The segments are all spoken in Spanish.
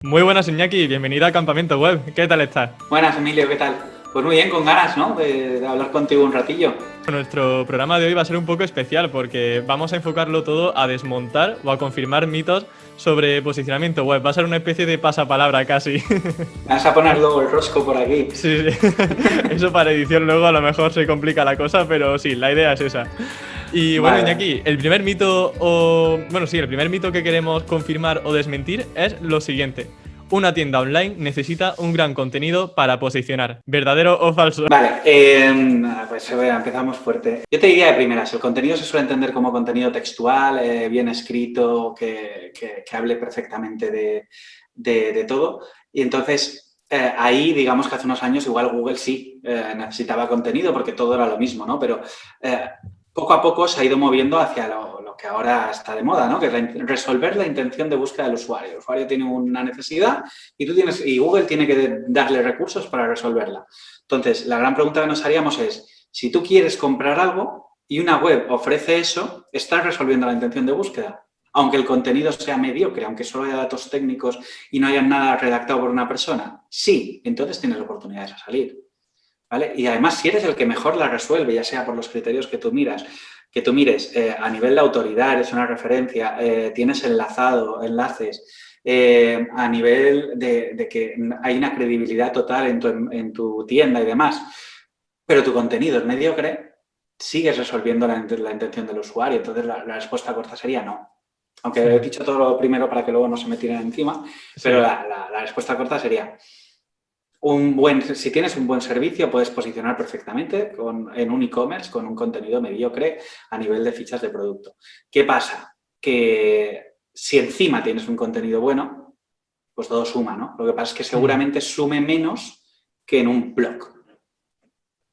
Muy buenas, Iñaki, bienvenido a Campamento Web. ¿Qué tal estás? Buenas, Emilio, ¿qué tal? Pues muy bien, con ganas, ¿no? De hablar contigo un ratillo. Nuestro programa de hoy va a ser un poco especial porque vamos a enfocarlo todo a desmontar o a confirmar mitos sobre posicionamiento web. Va a ser una especie de pasapalabra casi. Vas a poner luego el rosco por aquí. Sí. Eso para edición luego a lo mejor se complica la cosa, pero sí, la idea es esa. Y bueno, Vale. Iñaki, el primer mito el primer mito que queremos confirmar o desmentir es lo siguiente. Una tienda online necesita un gran contenido para posicionar. ¿Verdadero o falso? Vale, pues empezamos fuerte. Yo te diría de primeras, el contenido se suele entender como contenido textual, bien escrito, que hable perfectamente de todo. Y entonces, ahí, digamos que hace unos años igual Google sí necesitaba contenido porque todo era lo mismo, ¿no? Pero poco a poco se ha ido moviendo hacia lo que ahora está de moda, ¿no? Que es resolver la intención de búsqueda del usuario. El usuario tiene una necesidad y Google tiene que darle recursos para resolverla. Entonces, la gran pregunta que nos haríamos es, si tú quieres comprar algo y una web ofrece eso, ¿estás resolviendo la intención de búsqueda? Aunque el contenido sea mediocre, aunque solo haya datos técnicos y no haya nada redactado por una persona. Sí, entonces tienes oportunidades a salir. ¿Vale? Y además, si eres el que mejor la resuelve, ya sea por los criterios que tú mires, a nivel de autoridad, eres una referencia, tienes enlaces, a nivel de que hay una credibilidad total en tu tienda y demás, pero tu contenido es mediocre, sigues resolviendo la intención del usuario. Entonces, la respuesta corta sería no. Aunque he dicho todo lo primero para que luego no se me tiren encima, pero Sí. la respuesta corta sería... Si tienes un buen servicio, puedes posicionar perfectamente en un e-commerce con un contenido mediocre a nivel de fichas de producto. ¿Qué pasa? Que si encima tienes un contenido bueno, pues todo suma, ¿no? Lo que pasa es que seguramente sume menos que en un blog.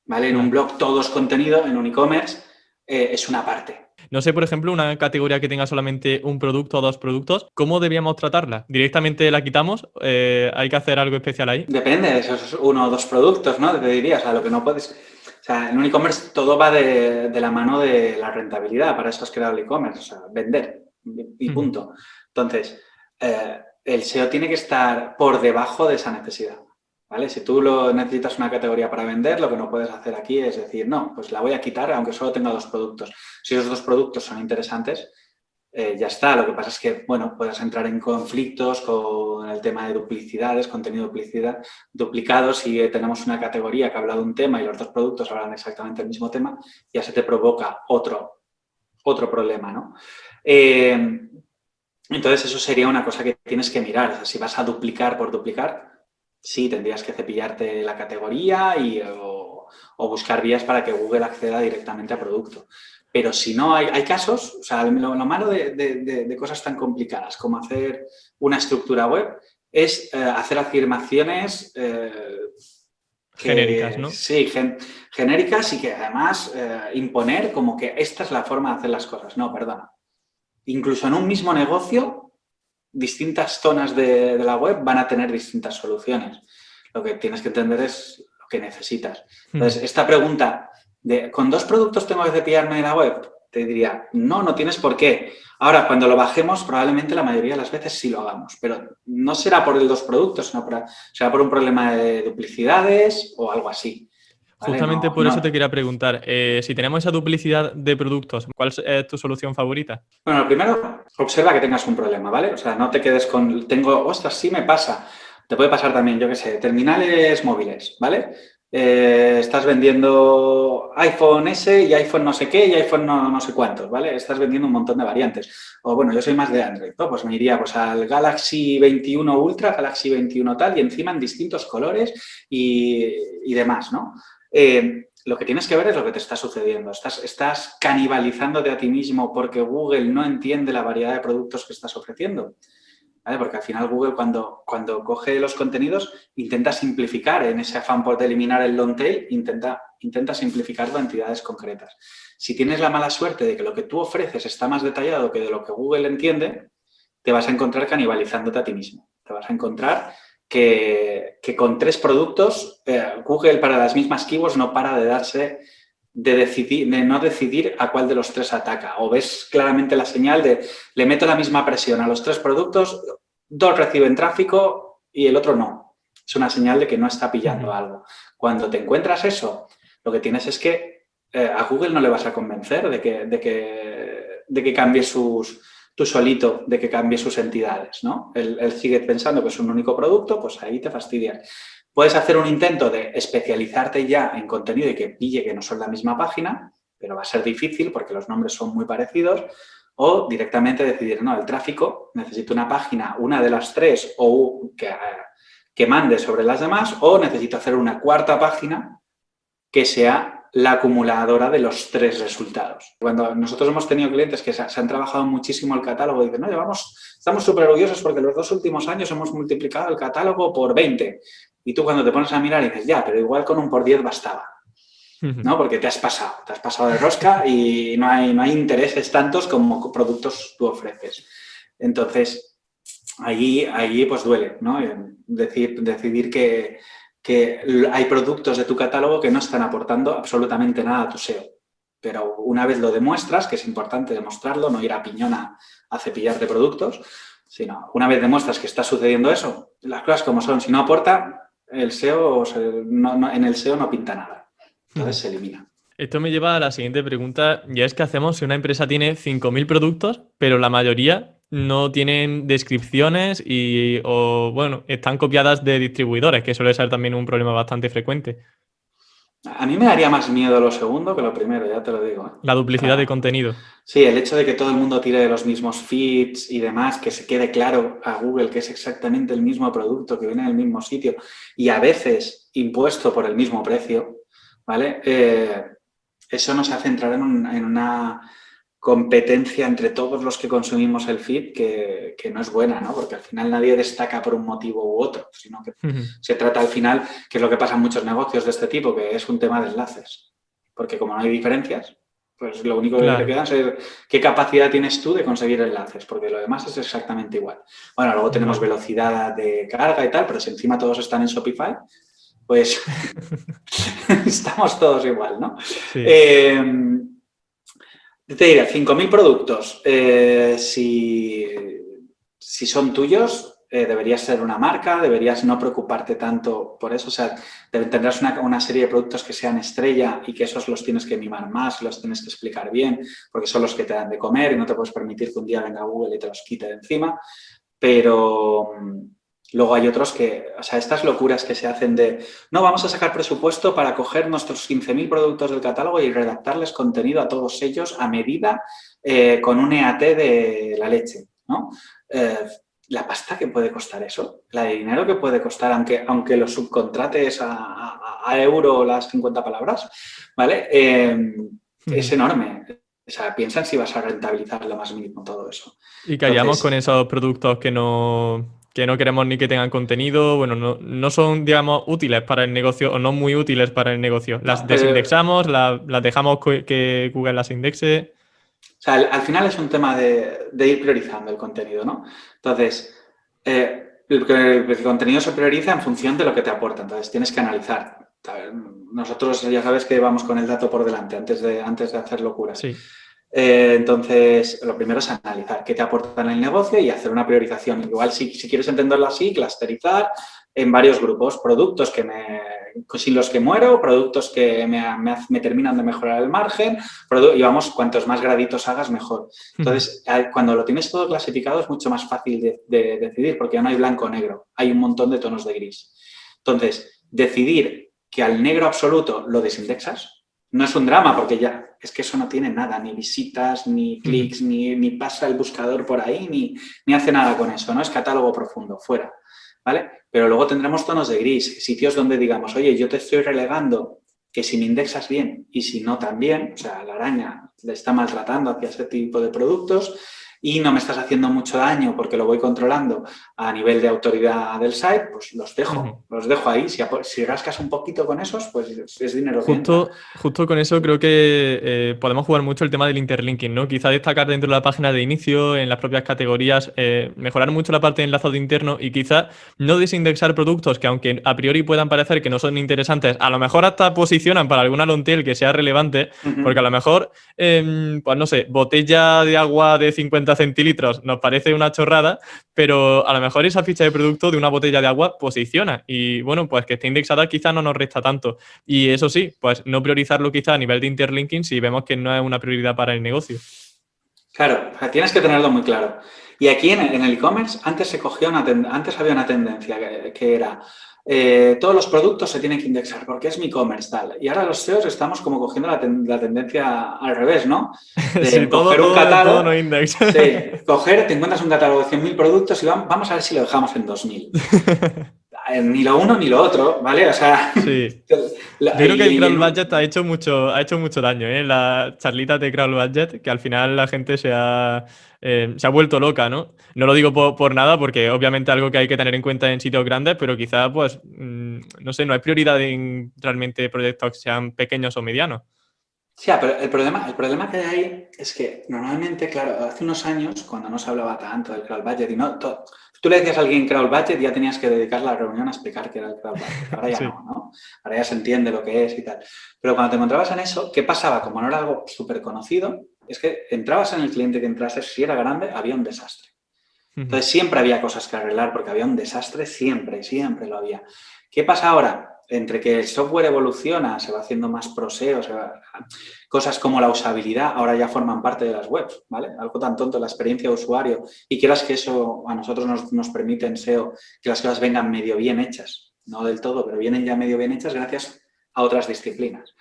¿Vale? En un Claro. blog todo es contenido, en un e-commerce es una parte. No sé, por ejemplo, una categoría que tenga solamente un producto o dos productos, ¿cómo debíamos tratarla? ¿Directamente la quitamos? ¿Hay que hacer algo especial ahí? Depende de esos uno o dos productos, ¿no? Te diría, o sea, lo que no puedes... O sea, en un e-commerce todo va de la mano de la rentabilidad, para eso has creado el e-commerce, o sea, vender y punto. Entonces, el SEO tiene que estar por debajo de esa necesidad, ¿vale? Si tú necesitas una categoría para vender, lo que no puedes hacer aquí es decir, no, pues la voy a quitar aunque solo tenga dos productos. Si esos dos productos son interesantes, ya está. Lo que pasa es que, bueno, puedes entrar en conflictos con el tema de duplicidades, contenido duplicado. Si tenemos una categoría que habla de un tema y los dos productos hablan exactamente del mismo tema, ya se te provoca otro problema, ¿no? Entonces, eso sería una cosa que tienes que mirar. O sea, si vas a duplicar por duplicar, sí, tendrías que cepillarte la categoría o buscar vías para que Google acceda directamente a producto. Pero si no, hay casos, o sea, lo malo de cosas tan complicadas como hacer una estructura web es hacer afirmaciones Genéricas, ¿no? sí, genéricas y que además imponer como que esta es la forma de hacer las cosas. No, perdona. Incluso en un mismo negocio, distintas zonas de la web van a tener distintas soluciones. Lo que tienes que entender es lo que necesitas. Entonces, esta pregunta de ¿con dos productos tengo que cepillarme de la web? Te diría, no tienes por qué. Ahora, cuando lo bajemos, probablemente la mayoría de las veces sí lo hagamos, pero no será por el dos productos, será por un problema de duplicidades o algo así. ¿Vale? Justamente por eso te quería preguntar, si tenemos esa duplicidad de productos, ¿cuál es tu solución favorita? Bueno, lo primero, observa que tengas un problema, ¿vale? O sea, no te quedes con, ostras, sí me pasa. Te puede pasar también, yo qué sé, terminales móviles, ¿vale? Estás vendiendo iPhone S y iPhone no sé qué y iPhone no sé cuántos, ¿vale? Estás vendiendo un montón de variantes. O bueno, yo soy más de Android, ¿no? Pues me iría pues, al Galaxy 21 Ultra, Galaxy 21 tal, y encima en distintos colores y demás, ¿no? Lo que tienes que ver es lo que te está sucediendo. Estás canibalizándote a ti mismo porque Google no entiende la variedad de productos que estás ofreciendo. ¿Vale? Porque al final Google cuando coge los contenidos intenta simplificar en ese afán por eliminar el long tail, intenta simplificarlo a entidades concretas. Si tienes la mala suerte de que lo que tú ofreces está más detallado que de lo que Google entiende, te vas a encontrar canibalizándote a ti mismo. Te vas a encontrar que con tres productos, Google para las mismas keywords no para de no decidir a cuál de los tres ataca. O ves claramente la señal de le meto la misma presión a los tres productos, dos reciben tráfico y el otro no. Es una señal de que no está pillando algo. Cuando te encuentras eso, lo que tienes es que a Google no le vas a convencer de que cambie tú solito, de que cambie sus entidades, ¿no? Él sigue pensando que es un único producto, pues ahí te fastidias. Puedes hacer un intento de especializarte ya en contenido y que pille que no son la misma página, pero va a ser difícil porque los nombres son muy parecidos, o directamente decidir, no, el tráfico, necesito una página, una de las tres, o que mande sobre las demás, o necesito hacer una cuarta página que sea la acumuladora de los tres resultados. Cuando nosotros hemos tenido clientes que se han trabajado muchísimo el catálogo y dicen, no, estamos súper orgullosos porque los 2 últimos años hemos multiplicado el catálogo por 20. Y tú cuando te pones a mirar y dices, ya, pero igual con un por 10 bastaba. ¿No? Porque te has pasado de rosca y no hay intereses tantos como productos tú ofreces. Entonces, allí pues duele, ¿no? Decidir que hay productos de tu catálogo que no están aportando absolutamente nada a tu SEO. Pero una vez lo demuestras, que es importante demostrarlo, no ir a piñón a cepillarte productos, sino una vez demuestras que está sucediendo eso, las cosas como son, si no aporta, el SEO, en el SEO no pinta nada. Entonces se elimina. Esto me lleva a la siguiente pregunta, y es: ¿qué hacemos si una empresa tiene 5.000 productos, pero la mayoría no tienen descripciones o están copiadas de distribuidores, que suele ser también un problema bastante frecuente? A mí me daría más miedo lo segundo que lo primero, ya te lo digo, ¿eh? La duplicidad de contenido. Sí, el hecho de que todo el mundo tire de los mismos feeds y demás, que se quede claro a Google que es exactamente el mismo producto, que viene del mismo sitio y a veces impuesto por el mismo precio, ¿vale? Eso nos hace entrar en una competencia entre todos los que consumimos el feed que no es buena, ¿no? Porque al final nadie destaca por un motivo u otro, sino que se trata al final, que es lo que pasa en muchos negocios de este tipo, que es un tema de enlaces. Porque como no hay diferencias, pues lo único que te queda es qué capacidad tienes tú de conseguir enlaces, porque lo demás es exactamente igual. Bueno, luego tenemos velocidad de carga y tal, pero si encima todos están en Shopify, pues estamos todos igual, ¿no? Sí. Te diré, 5.000 productos, si son tuyos, deberías ser una marca, deberías no preocuparte tanto por eso, o sea, tendrás una serie de productos que sean estrella y que esos los tienes que mimar más, los tienes que explicar bien, porque son los que te dan de comer y no te puedes permitir que un día venga Google y te los quite de encima, pero luego hay otros que, o sea, estas locuras que se hacen de, no, vamos a sacar presupuesto para coger nuestros 15.000 productos del catálogo y redactarles contenido a todos ellos a medida con un EAT de la leche, ¿no? La pasta que puede costar eso, la de dinero que puede costar, aunque lo subcontrates a euro las 50 palabras, ¿vale? Es enorme. O sea, piensa en si vas a rentabilizar lo más mínimo todo eso. Y que hayamos con esos productos que no queremos ni que tengan contenido, no son, digamos, útiles para el negocio o no muy útiles para el negocio. Las desindexamos, las dejamos que Google las indexe. O sea, al final es un tema de ir priorizando el contenido, ¿no? Entonces, el contenido se prioriza en función de lo que te aporta. Entonces, tienes que analizar. Nosotros ya sabes que vamos con el dato por delante antes de hacer locuras. Sí. Entonces, lo primero es analizar qué te aporta en el negocio y hacer una priorización. Igual, si quieres entenderlo así, clusterizar en varios grupos. Productos sin los que muero, productos que me terminan de mejorar el margen, y vamos, cuantos más graditos hagas, mejor. Entonces, cuando lo tienes todo clasificado es mucho más fácil de decidir, porque ya no hay blanco o negro, hay un montón de tonos de gris. Entonces, decidir que al negro absoluto lo desindexas no es un drama, porque ya es que eso no tiene nada, ni visitas, ni clics, ni pasa el buscador por ahí, ni hace nada con eso, ¿no? Es catálogo profundo, fuera, ¿vale? Pero luego tendremos tonos de gris, sitios donde digamos, oye, yo te estoy relegando que si me indexas bien y si no también, o sea, la araña le está maltratando hacia ese tipo de productos y no me estás haciendo mucho daño porque lo voy controlando a nivel de autoridad del site, pues los dejo ahí. Si rascas un poquito con esos, pues es dinero. Justo con eso creo que podemos jugar mucho el tema del interlinking, ¿no? Quizá destacar dentro de la página de inicio, en las propias categorías, mejorar mucho la parte de enlazado interno y quizá no desindexar productos que, aunque a priori puedan parecer que no son interesantes, a lo mejor hasta posicionan para alguna long tail que sea relevante, porque a lo mejor, pues no sé, botella de agua de 50 50 centilitros nos parece una chorrada, pero a lo mejor esa ficha de producto de una botella de agua posiciona y bueno, pues que esté indexada quizá no nos resta tanto. Y eso sí, pues no priorizarlo quizá a nivel de interlinking si vemos que no es una prioridad para el negocio. Claro, o sea, tienes que tenerlo muy claro. Y aquí en el e-commerce antes antes había una tendencia que era todos los productos se tienen que indexar porque es mi e-commerce tal. Y ahora los SEOs estamos como cogiendo la tendencia al revés, ¿no? Sí, De todo, coger un todo, todo catálogo, no index. sí, te encuentras un catálogo de 100.000 productos y vamos a ver si lo dejamos en 2.000. Ni lo uno ni lo otro, ¿vale? O sea, Sí. Yo creo que el crowd budget ha hecho mucho daño, ¿eh? Las charlitas de crowd budget, que al final la gente se ha vuelto loca, ¿no? No lo digo por nada, porque obviamente algo que hay que tener en cuenta en sitios grandes, pero quizá, pues, no sé, no hay prioridad en realmente proyectos que sean pequeños o medianos. Sí, pero el problema que hay ahí es que normalmente, claro, hace unos años, cuando no se hablaba tanto del crowd budget y no, tú le decías a alguien crowd budget y ya tenías que dedicar la reunión a explicar qué era el crowd budget. Ahora ya Sí. no, ¿no? Ahora ya se entiende lo que es y tal. Pero cuando te encontrabas en eso, ¿qué pasaba? Como no era algo súper conocido, es que entrabas en el cliente que entrases, si era grande, había un desastre. Entonces siempre había cosas que arreglar porque había un desastre, siempre lo había. ¿Qué pasa ahora? Entre que el software evoluciona, se va haciendo más proseo, cosas como la usabilidad ahora ya forman parte de las webs, ¿vale? Algo tan tonto, la experiencia de usuario. Y quieras que eso a nosotros nos permite en SEO que las cosas vengan medio bien hechas. No del todo, pero vienen ya medio bien hechas gracias a otras disciplinas.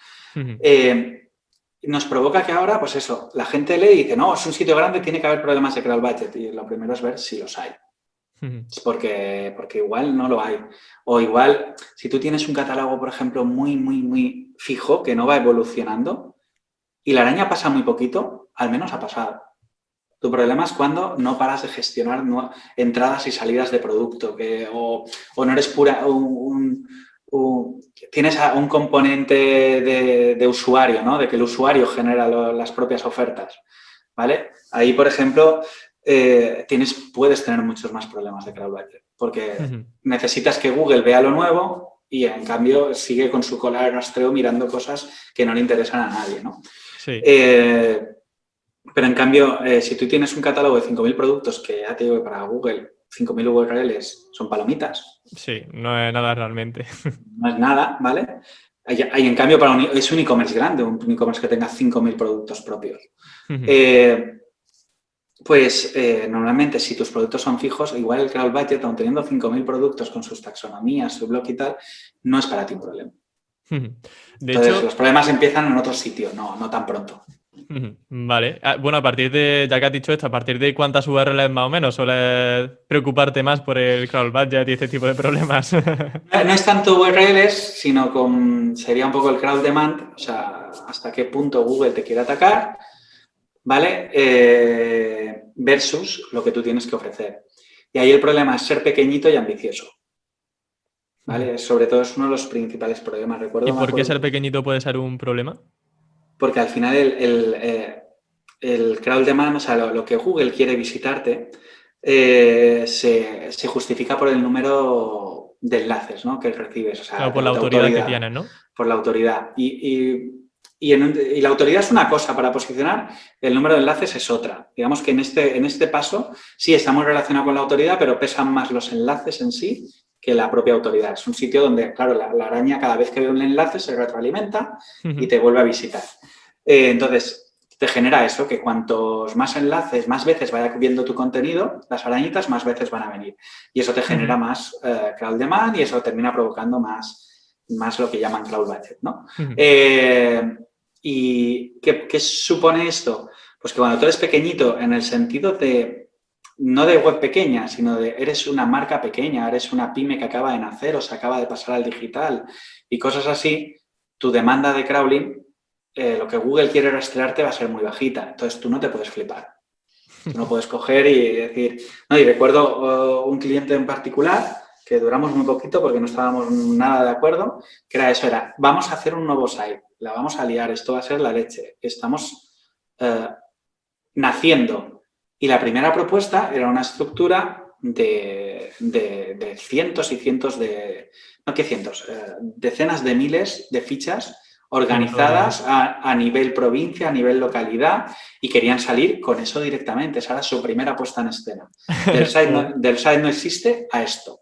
Nos provoca que ahora, pues eso, la gente lee y dice, no, es un sitio grande, tiene que haber problemas de crowd budget. Y lo primero es ver si los hay. Es porque igual no lo hay. O igual, si tú tienes un catálogo, por ejemplo, muy fijo, que no va evolucionando, y la araña pasa muy poquito, al menos ha pasado. Tu problema es cuando no paras de gestionar entradas y salidas de producto, o no eres tienes un componente de usuario, ¿no? De que el usuario genera las propias ofertas, ¿vale? Ahí, por ejemplo, puedes tener muchos más problemas de crowd budget, porque necesitas que Google vea lo nuevo y, en cambio, sigue con su cola de rastreo mirando cosas que no le interesan a nadie, ¿no? Sí. Pero, en cambio, si tú tienes un catálogo de 5.000 productos, que ya te digo que para Google 5.000 URLs son palomitas. Sí, no es nada realmente. No es nada, ¿vale? Y en cambio, es un e-commerce grande, un e-commerce que tenga 5.000 productos propios. Normalmente, si tus productos son fijos, igual el crowd budget, aun teniendo 5.000 productos con sus taxonomías, su blog y tal, no es para ti un problema. Entonces, los problemas empiezan en otro sitio, no tan pronto. Vale. Bueno, ya que has dicho esto, ¿a partir de cuántas URLs más o menos sueles preocuparte más por el crowd budget y este tipo de problemas? No es tanto URLs, sino sería un poco el crowd demand, o sea, hasta qué punto Google te quiere atacar, ¿vale? Versus lo que tú tienes que ofrecer. Y ahí el problema es ser pequeñito y ambicioso, ¿vale? Sobre todo es uno de los principales problemas. ¿Y por qué ser pequeñito puede ser un problema? Porque al final el crowd demand, o sea, lo que Google quiere visitarte, se justifica por el número de enlaces, ¿no?, que recibes. O sea, Claro, por la autoridad que tienes, ¿no? Por la autoridad. Y la autoridad es una cosa para posicionar, el número de enlaces es otra. Digamos que en este paso sí está muy relacionado con la autoridad, pero pesan más los enlaces en sí que la propia autoridad. Es un sitio donde, claro, la araña cada vez que ve un enlace se retroalimenta y te vuelve a visitar. Entonces, te genera eso, que cuantos más enlaces, más veces vaya viendo tu contenido, las arañitas más veces van a venir. Y eso te genera más crowd demand y eso termina provocando más lo que llaman crowd budget, ¿no? ¿Y qué supone esto? Pues que cuando tú eres pequeñito, en el sentido de no de web pequeña, sino de eres una marca pequeña, eres una pyme que acaba de nacer o se acaba de pasar al digital y cosas así, tu demanda de crawling, lo que Google quiere rastrearte va a ser muy bajita. Entonces, tú no te puedes flipar. Tú no puedes coger y decir... No, y recuerdo un cliente en particular que duramos muy poquito porque no estábamos nada de acuerdo, que era, vamos a hacer un nuevo site, la vamos a liar, esto va a ser la leche. Estamos naciendo. Y la primera propuesta era una estructura de cientos y cientos de... No, ¿qué cientos? Decenas de miles de fichas organizadas a nivel provincia, a nivel localidad, y querían salir con eso directamente. Esa era su primera puesta en escena. Del site no existe a esto.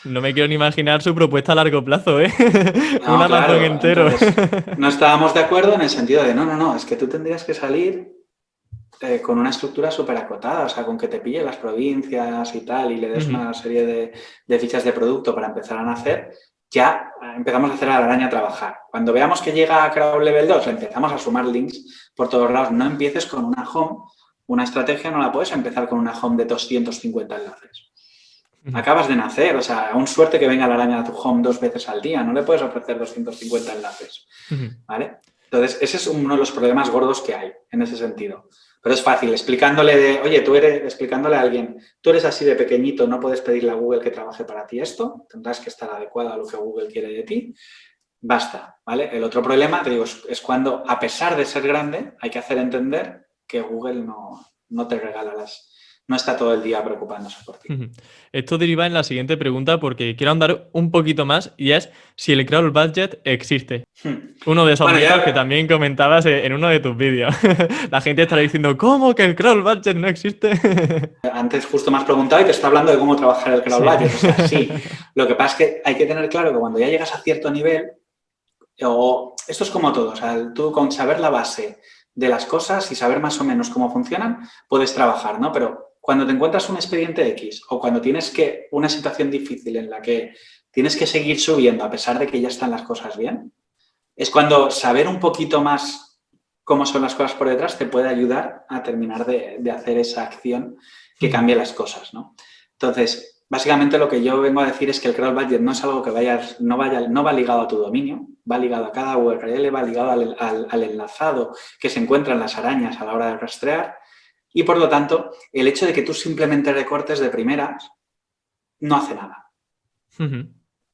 No me quiero ni imaginar su propuesta a largo plazo, ¿eh? Un No, Amazon claro. entero. Entonces, no estábamos de acuerdo en el sentido de no, es que tú tendrías que salir con una estructura súper acotada, o sea, con que te pille las provincias y tal, y le des una serie de fichas de producto para empezar a nacer, ya empezamos a hacer a la araña trabajar. Cuando veamos que llega a Crowd Level 2, le empezamos a sumar links por todos lados. No empieces con una home, una estrategia no la puedes empezar con una home de 250 enlaces. Acabas de nacer, o sea, aún suerte que venga la araña a tu home 2 veces al día, no le puedes ofrecer 250 enlaces, ¿vale? Entonces, ese es uno de los problemas gordos que hay en ese sentido. Pero es fácil, explicándole a alguien, tú eres así de pequeñito, no puedes pedirle a Google que trabaje para ti esto, tendrás que estar adecuado a lo que Google quiere de ti, basta, ¿vale? El otro problema, te digo, es cuando, a pesar de ser grande, hay que hacer entender que Google no te regala no está todo el día preocupándose por ti. Esto deriva en la siguiente pregunta porque quiero andar un poquito más y es si el Crawl Budget existe. Uno de esos mitos que también comentabas en uno de tus vídeos. La gente estará diciendo, ¿cómo que el Crawl Budget no existe? Antes justo me has preguntado y te está hablando de cómo trabajar el Crawl Budget. O sea, sí. Lo que pasa es que hay que tener claro que cuando ya llegas a cierto nivel, o esto es como todo, o sea, tú con saber la base de las cosas y saber más o menos cómo funcionan, puedes trabajar, ¿no? Pero cuando te encuentras un expediente X o cuando tienes una situación difícil en la que tienes que seguir subiendo a pesar de que ya están las cosas bien, es cuando saber un poquito más cómo son las cosas por detrás te puede ayudar a terminar de hacer esa acción que cambie las cosas, ¿no? Entonces, básicamente lo que yo vengo a decir es que el Crawl Budget no es algo que no va ligado a tu dominio, va ligado a cada URL, va ligado al enlazado que se encuentran las arañas a la hora de rastrear. Y, por lo tanto, el hecho de que tú simplemente recortes de primeras no hace nada.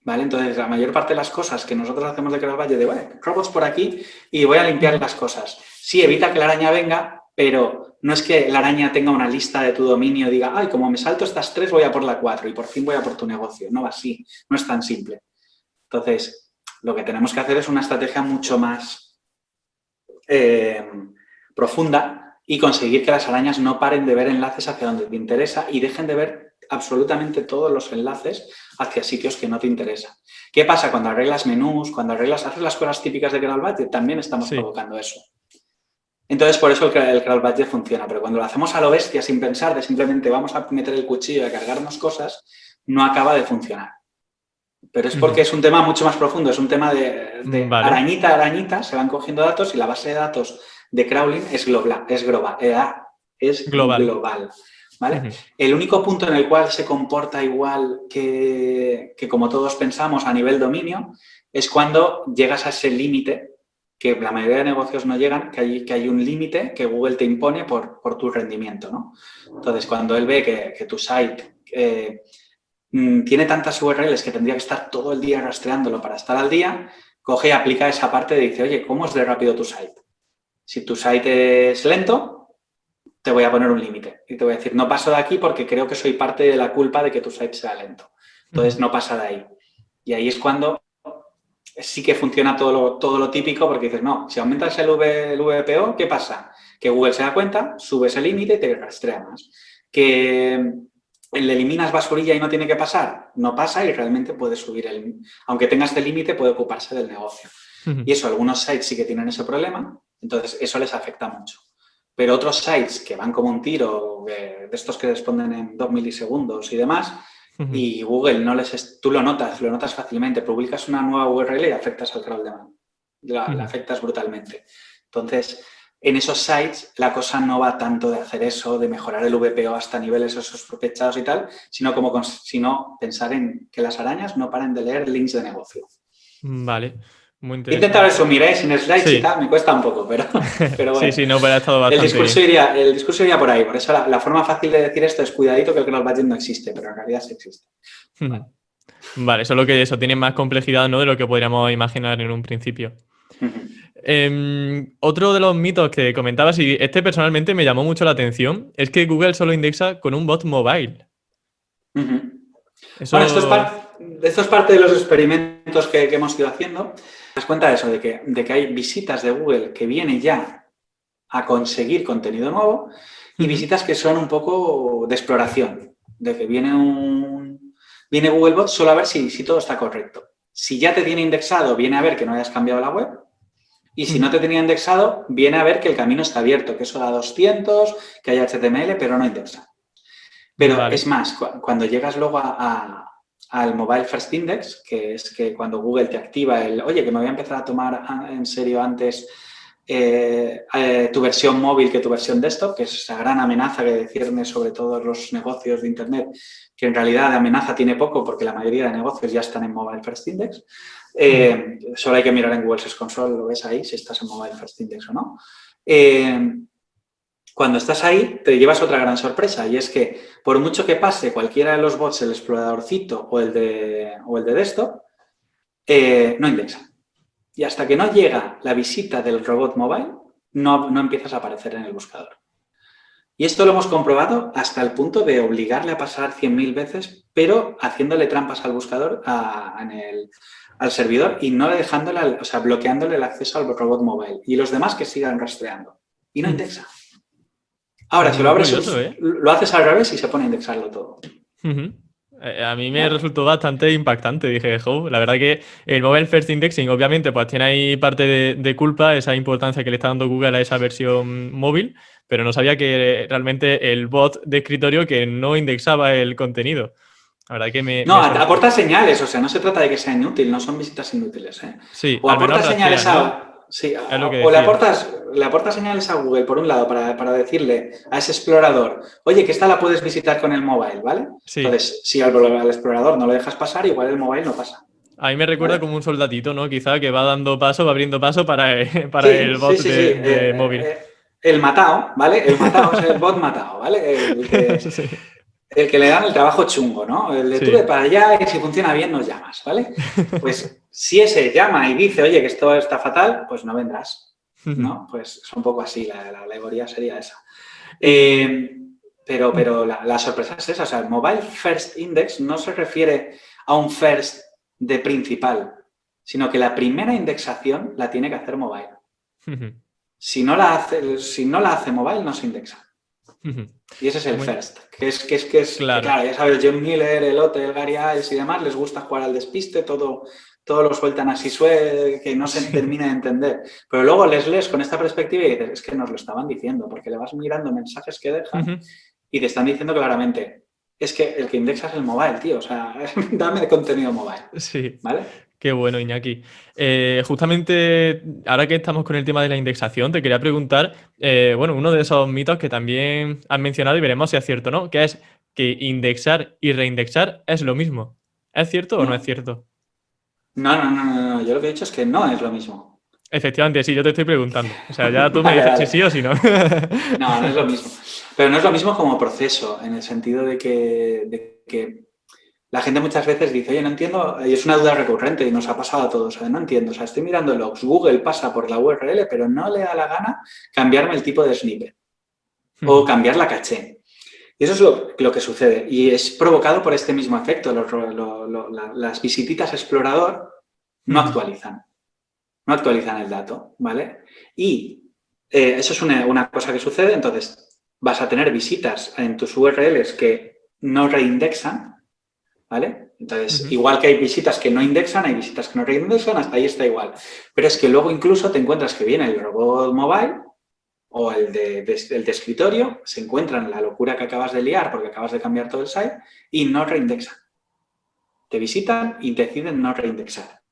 ¿Vale? Entonces, la mayor parte de las cosas que nosotros hacemos de Crawl Budget, de, bueno, robots por aquí y voy a limpiar las cosas. Sí, evita que la araña venga, pero no es que la araña tenga una lista de tu dominio y diga, ay, como me salto estas 3, voy a por la 4 y por fin voy a por tu negocio. No va así, no es tan simple. Entonces, lo que tenemos que hacer es una estrategia mucho más profunda y conseguir que las arañas no paren de ver enlaces hacia donde te interesa y dejen de ver absolutamente todos los enlaces hacia sitios que no te interesan. ¿Qué pasa cuando arreglas menús, cuando haces las cosas típicas de Crawl Budget? También estamos provocando eso. Entonces, por eso el Crawl Budget funciona, pero cuando lo hacemos a lo bestia, sin pensar, de simplemente vamos a meter el cuchillo y a cargarnos cosas, no acaba de funcionar. Pero es porque es un tema mucho más profundo, es un tema de arañita a arañita, se van cogiendo datos y la base de datos de crawling es global. ¿Vale? El único punto en el cual se comporta igual que como todos pensamos a nivel dominio es cuando llegas a ese límite, que la mayoría de negocios no llegan, que hay un límite que Google te impone por tu rendimiento, ¿no? Entonces, cuando él ve que tu site tiene tantas URLs que tendría que estar todo el día rastreándolo para estar al día, coge y aplica esa parte y dice, oye, ¿cómo es de rápido tu site? Si tu site es lento, te voy a poner un límite y te voy a decir, no paso de aquí porque creo que soy parte de la culpa de que tu site sea lento. Entonces, no pasa de ahí. Y ahí es cuando sí que funciona todo lo típico porque dices, no, si aumentas el VPO, ¿qué pasa? Que Google se da cuenta, sube ese límite y te rastrea más. Que le eliminas basurilla y no tiene que pasar, no pasa y realmente puede subir aunque tenga este límite, puede ocuparse del negocio. Y eso, algunos sites sí que tienen ese problema, entonces eso les afecta mucho. Pero otros sites que van como un tiro, de estos que responden en 2 milisegundos y demás, y Google tú lo notas fácilmente, publicas una nueva URL y afectas al crawl demand, la afectas brutalmente. Entonces, en esos sites la cosa no va tanto de hacer eso, de mejorar el VPO hasta niveles esos sospechados y tal, sino pensar en que las arañas no paren de leer links de negocio. Vale, muy interesante. Intenta resumir, sin slides y tal, me cuesta un poco, pero bueno. Sí, no, pero ha estado bastante el discurso iría por ahí, por eso la forma fácil de decir esto es cuidadito que el Crawl Budget no existe, pero en realidad sí existe. Vale, solo que eso tiene más complejidad, ¿no?, de lo que podríamos imaginar en un principio. Otro de los mitos que comentabas, y este personalmente me llamó mucho la atención, es que Google solo indexa con un bot mobile. Bueno, esto esto es parte de los experimentos que hemos ido haciendo. Te das cuenta de eso, de que hay visitas de Google que vienen ya a conseguir contenido nuevo y visitas que son un poco de exploración, de que viene Googlebot solo a ver si todo está correcto. Si ya te tiene indexado, viene a ver que no hayas cambiado la web. Y si no te tenía indexado, viene a ver que el camino está abierto, que eso da 200, que hay HTML, pero no indexa. Pero es más, cuando llegas luego al Mobile First Index, que es que cuando Google te activa oye, que me voy a empezar a tomar en serio antes tu versión móvil que tu versión desktop, que es esa gran amenaza que cierne sobre todos los negocios de Internet, que en realidad de amenaza tiene poco porque la mayoría de negocios ya están en Mobile First Index. Solo hay que mirar en Google Search Console, lo ves ahí, si estás en Mobile First Index o no. Cuando estás ahí, te llevas otra gran sorpresa, y es que por mucho que pase cualquiera de los bots, el exploradorcito o el de desktop, no indexa. Y hasta que no llega la visita del robot mobile, no empiezas a aparecer en el buscador. Y esto lo hemos comprobado hasta el punto de obligarle a pasar 100.000 veces, pero haciéndole trampas al buscador, al servidor, y no dejándole, o sea, bloqueándole el acceso al robot mobile. Y los demás que sigan rastreando. Y no indexa. Ahora, si lo abres, lo haces al revés y se pone a indexarlo todo. A mí me resultó bastante impactante. Dije, la verdad que el Mobile First Indexing obviamente pues tiene ahí parte de culpa, esa importancia que le está dando Google a esa versión móvil, pero no sabía que realmente el bot de escritorio que no indexaba el contenido. La verdad que No, aporta señales, o sea, no se trata de que sea inútil, no son visitas inútiles, ¿eh? Sí, o aporta señales Sí, o le aportas señales a Google, por un lado, para decirle a ese explorador, oye, que esta la puedes visitar con el mobile, ¿vale? Sí. Entonces, si al explorador no lo dejas pasar, igual el mobile no pasa. A mí me recuerda como un soldadito, ¿no? Quizá que va dando paso, va abriendo paso para el bot de móvil. El matao, ¿vale? El matao es el bot matao, ¿vale? El que le dan el trabajo chungo, ¿no? El de tú de para allá y si funciona bien nos llamas, ¿vale? Pues si ese llama y dice, oye, que esto está fatal, pues no vendrás, ¿no? Pues es un poco así, la alegoría sería esa. Pero la sorpresa es esa, o sea, el Mobile First Index no se refiere a un first de principal, sino que la primera indexación la tiene que hacer mobile. Si no la hace mobile, no se indexa. Y ese es el first, que es claro, ya sabes, John Miller, el Otte, el Gary Iles y demás, les gusta jugar al despiste, todo lo sueltan así que no se termina de entender. Pero luego les lees con esta perspectiva y dices, es que nos lo estaban diciendo, porque le vas mirando mensajes que dejan y te están diciendo claramente, es que el que indexa es el mobile, tío, o sea, dame de contenido mobile. Sí. ¿Vale? Qué bueno, Iñaki. Justamente, ahora que estamos con el tema de la indexación, te quería preguntar, uno de esos mitos que también has mencionado y veremos si es cierto o no, que es que indexar y reindexar es lo mismo. ¿Es cierto o no es cierto? No. Yo lo que he dicho es que no es lo mismo. Efectivamente, sí, yo te estoy preguntando. O sea, ya tú me dices si sí o si no. No es lo mismo. Pero no es lo mismo como proceso, en el sentido de que la gente muchas veces dice, oye, no entiendo, y es una duda recurrente y nos ha pasado a todos, no entiendo, o sea, estoy mirando logs, Google pasa por la URL, pero no le da la gana cambiarme el tipo de snippet o cambiar la caché. Y eso es lo que sucede y es provocado por este mismo efecto. Las visititas explorador no actualizan el dato, ¿vale? Y eso es una cosa que sucede, entonces vas a tener visitas en tus URLs que no reindexan, ¿vale? Entonces, igual que hay visitas que no indexan, hay visitas que no reindexan, hasta ahí está igual. Pero es que luego incluso te encuentras que viene el robot mobile o el de escritorio, se encuentran la locura que acabas de liar porque acabas de cambiar todo el site y no reindexan. Te visitan y deciden no reindexar.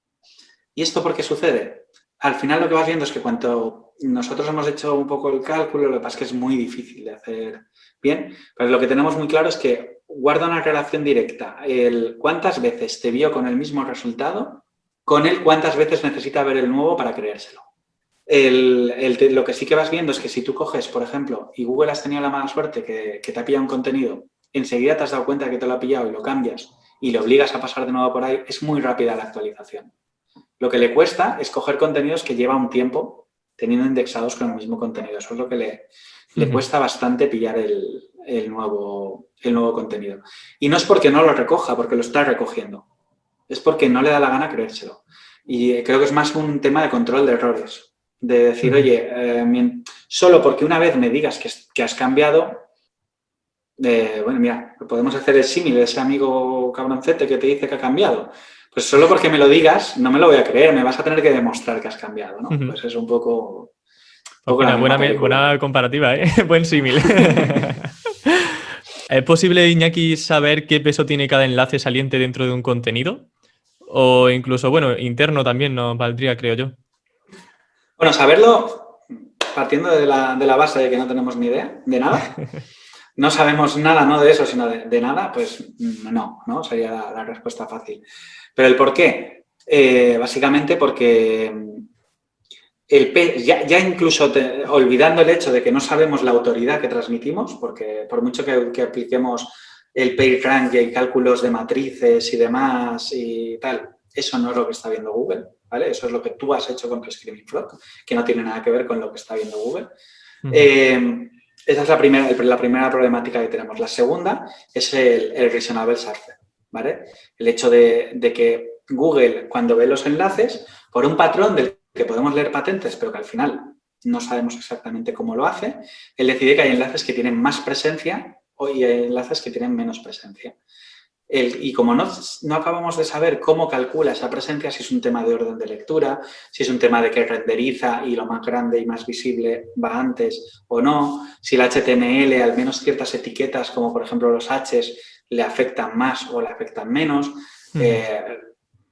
¿Y esto por qué sucede? Al final lo que vas viendo es que cuando nosotros hemos hecho un poco el cálculo, lo que pasa es que es muy difícil de hacer bien, pero lo que tenemos muy claro es que guarda una relación directa el cuántas veces te vio con el mismo resultado con el cuántas veces necesita ver el nuevo para creérselo. Lo que sí que vas viendo es que si tú coges, por ejemplo, y Google has tenido la mala suerte que te ha pillado un contenido, enseguida te has dado cuenta de que te lo ha pillado y lo cambias y le obligas a pasar de nuevo por ahí, es muy rápida la actualización. Lo que le cuesta es coger contenidos que lleva un tiempo teniendo indexados con el mismo contenido. Eso es lo que le cuesta bastante pillar el nuevo contenido. Y no es porque no lo recoja, porque lo está recogiendo. es porque no le da la gana creérselo. Y creo que es más un tema de control de errores. De decir, oye, solo porque una vez me digas que has cambiado, bueno, mira, podemos hacer el símil de ese amigo cabroncete que te dice que ha cambiado. Pues solo porque me lo digas, no me lo voy a creer, me vas a tener que demostrar que has cambiado, ¿no? Pues es un poco la misma película. Buena comparativa, ¿eh? Buen símil. ¿Es posible, Iñaki, saber qué peso tiene cada enlace saliente dentro de un contenido? O incluso, bueno, interno también nos valdría, creo yo. Bueno, saberlo, partiendo de la base de que no tenemos ni idea de nada, no sabemos nada, no de eso, sino de nada, pues no sería la respuesta fácil. Pero el por qué, básicamente porque ya incluso olvidando el hecho de que no sabemos la autoridad que transmitimos, porque por mucho que apliquemos el PageRank y hay cálculos de matrices y demás y tal, eso no es lo que está viendo Google, ¿vale? Eso es lo que tú has hecho con tu Screaming Frog, que no tiene nada que ver con lo que está viendo Google. Esa es la primera problemática que tenemos. La segunda es el reasonable surfer, ¿vale? El hecho de que Google, cuando ve los enlaces, por un patrón del que podemos leer patentes, pero que al final no sabemos exactamente cómo lo hace, él decide que hay enlaces que tienen más presencia y hay enlaces que tienen menos presencia. Y como no acabamos de saber cómo calcula esa presencia, si es un tema de orden de lectura, si es un tema de que renderiza y lo más grande y más visible va antes o no, si el HTML, al menos ciertas etiquetas, como por ejemplo los Hs, le afectan más o le afectan menos.